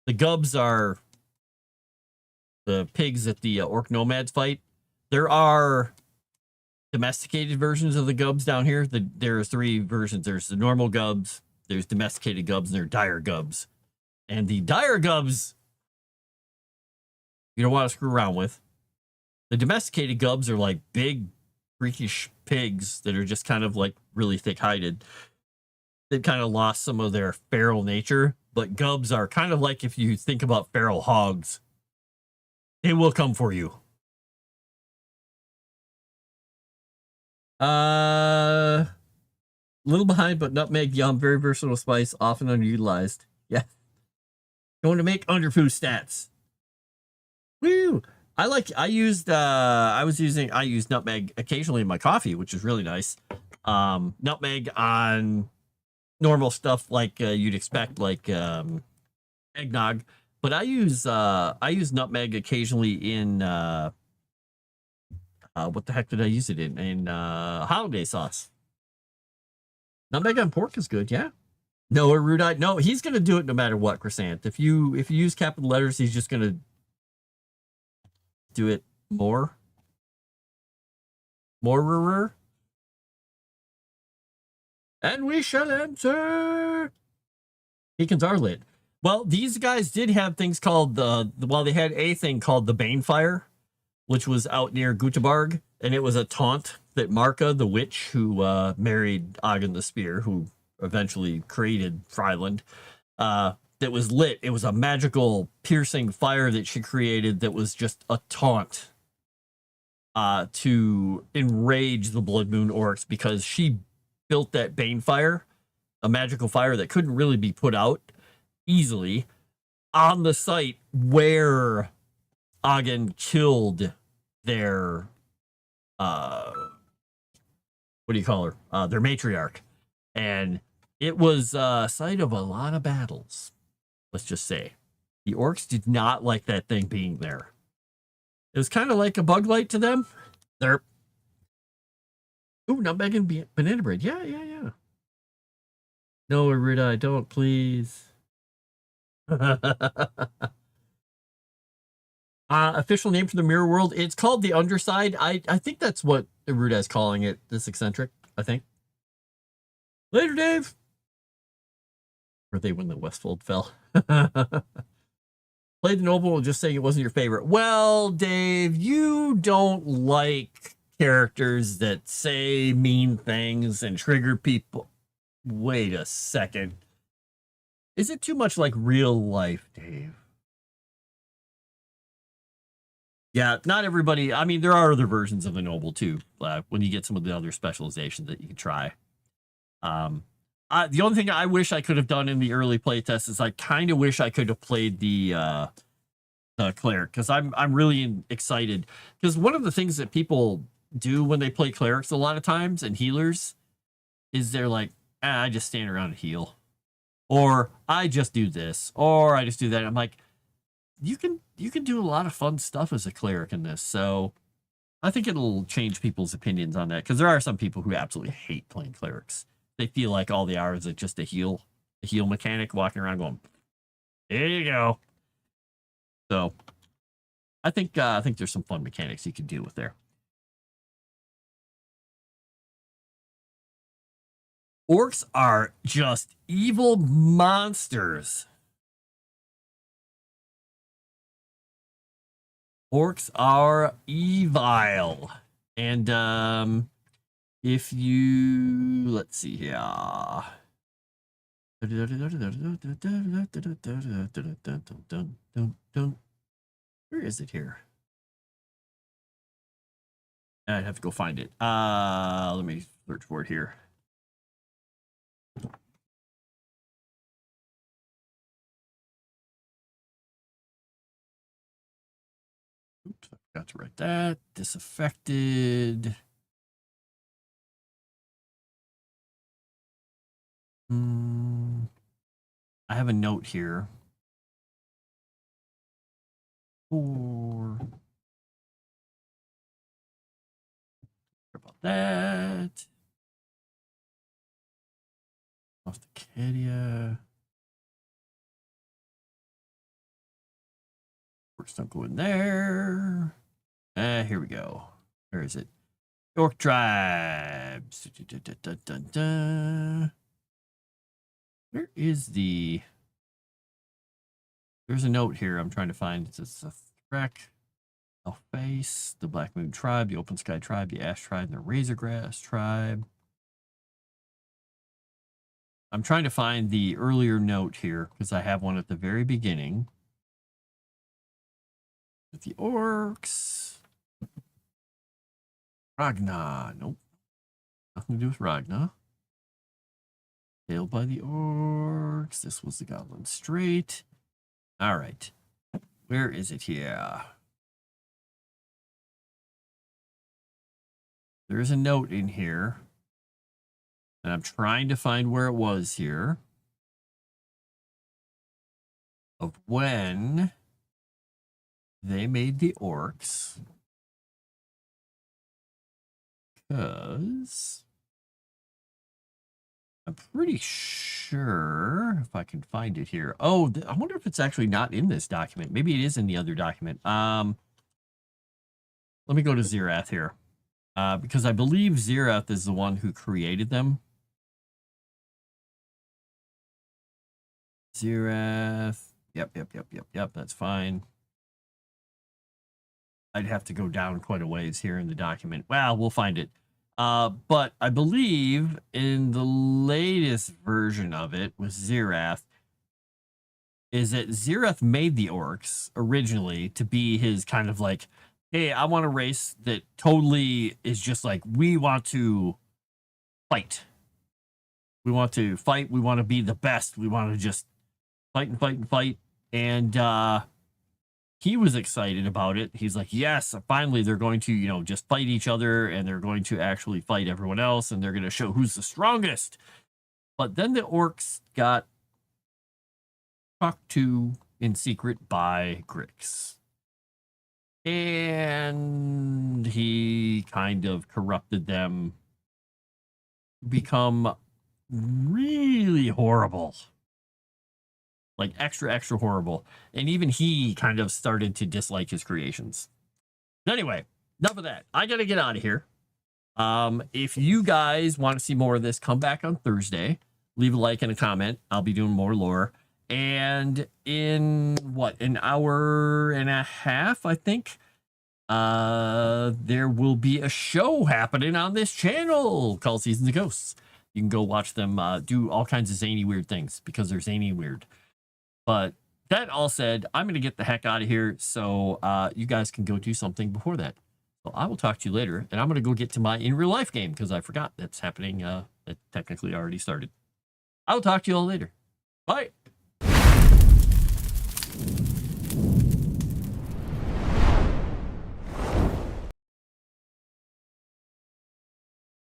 The gubs are the pigs that the orc nomads fight. There are domesticated versions of the gubs down here. There's 3 versions. There's the normal gubs, there's domesticated gubs, and there are dire gubs. And the dire gubs, you don't want to screw around with. The domesticated gubs are like big, freakish pigs that are just kind of like really thick-hided. They've kind of lost some of their feral nature, but gubs are kind of like if you think about feral hogs. They will come for you. Little behind, but nutmeg, yum, very versatile spice, often underutilized. Yeah. Going to make underfood stats. Woo! I used nutmeg occasionally in my coffee, which is really nice. Nutmeg on normal stuff like you'd expect, like eggnog, but I use nutmeg occasionally in what the heck did I use it in? In holiday sauce. Nutmeg on pork is good, yeah. No, Erudia, no, he's gonna do it no matter what, Crescent. If you use capital letters, he's just gonna do it more. And we shall answer. Beacons are lit. Well, these guys did have things called they had a thing called the Banefire, which was out near Göteborg, and it was a taunt that Marka, the witch who married Ogden the Spear, who eventually created Fryland, that was lit. It was a magical, piercing fire that she created that was just a taunt to enrage the Blood Moon orcs, because she built that Banefire, a magical fire that couldn't really be put out easily, on the site where Ogden killed their what do you call her? Their matriarch. And it was a site of a lot of battles, let's just say. The orcs did not like that thing being there. It was kind of like a bug light to them. They're ooh, nutmeg and banana bread. Yeah. No, Erudia, don't, please. Official name for the mirror world. It's called the Underside. I think that's what Erudia is calling it. This eccentric, I think. Later, Dave. Were they when the Westfold fell? Played the novel, just saying it wasn't your favorite. Well, Dave, you don't like characters that say mean things and trigger people. Wait a second. Is it too much like real life, Dave? Yeah, not everybody. I mean, there are other versions of the noble too. When you get some of the other specializations that you can try. The only thing I wish I could have done in the early playtest is I kind of wish I could have played the cleric, because I'm really excited, because one of the things that people do when they play clerics a lot of times and healers is they're like, I just stand around and heal, or I just do this, or I just do that. I'm like, you can do a lot of fun stuff as a cleric in this, so I think it'll change people's opinions on that, because there are some people who absolutely hate playing clerics. They feel like all they are is just a heal mechanic walking around going, there you go. So I think there's some fun mechanics you can deal with there. Orcs are just evil monsters. Orcs are evil. And if you, let's see here. Where is it here? I'd have to go find it. Let me search for it here. Oops, I forgot to write that. Disaffected. I have a note here. About that. Off the Cadia. Orcs don't go in there. Here we go. Where is it? Orc tribes. Where is the... There's a note here I'm trying to find. It's a Threk, Elface, the Black Moon tribe, the Open Sky tribe, the Ash tribe, and the Razorgrass tribe. I'm trying to find the earlier note here because I have one at the very beginning. With the orcs. Ragna. Nope. Nothing to do with Ragna. Tailed by the orcs. This was the Goblin Strait. All right. Where is it here? There's a note in here. And I'm trying to find where it was here. Of when they made the orcs. Because I'm pretty sure if I can find it here. Oh, I wonder if it's actually not in this document. Maybe it is in the other document. Let me go to Xerath here. Because I believe Xerath is the one who created them. Xerath. Yep. That's fine. I'd have to go down quite a ways here in the document. Well, we'll find it. But I believe in the latest version of it with Xerath is that Xerath made the orcs originally to be his kind of like, hey, I want a race that totally is just like, we want to fight. We want to fight. We want to be the best. We want to just fight and fight and fight. And he was excited about it. He's like, yes, finally they're going to, you know, just fight each other, and they're going to actually fight everyone else, and they're going to show who's the strongest. But then the orcs got talked to in secret by Grix. And he kind of corrupted them, become really horrible. Like extra horrible. And even he kind of started to dislike his creations. Anyway, enough of that. I gotta get out of here. If you guys want to see more of this, come back on Thursday. Leave a like and a comment. I'll be doing more lore. And in what, an hour and a half, I think, there will be a show happening on this channel called Seasons of Ghosts. You can go watch them do all kinds of zany weird things because they're zany weird. But that all said, I'm going to get the heck out of here so you guys can go do something before that. So I will talk to you later, and I'm going to go get to my in real life game because I forgot that's happening. It technically already started. I will talk to you all later. Bye.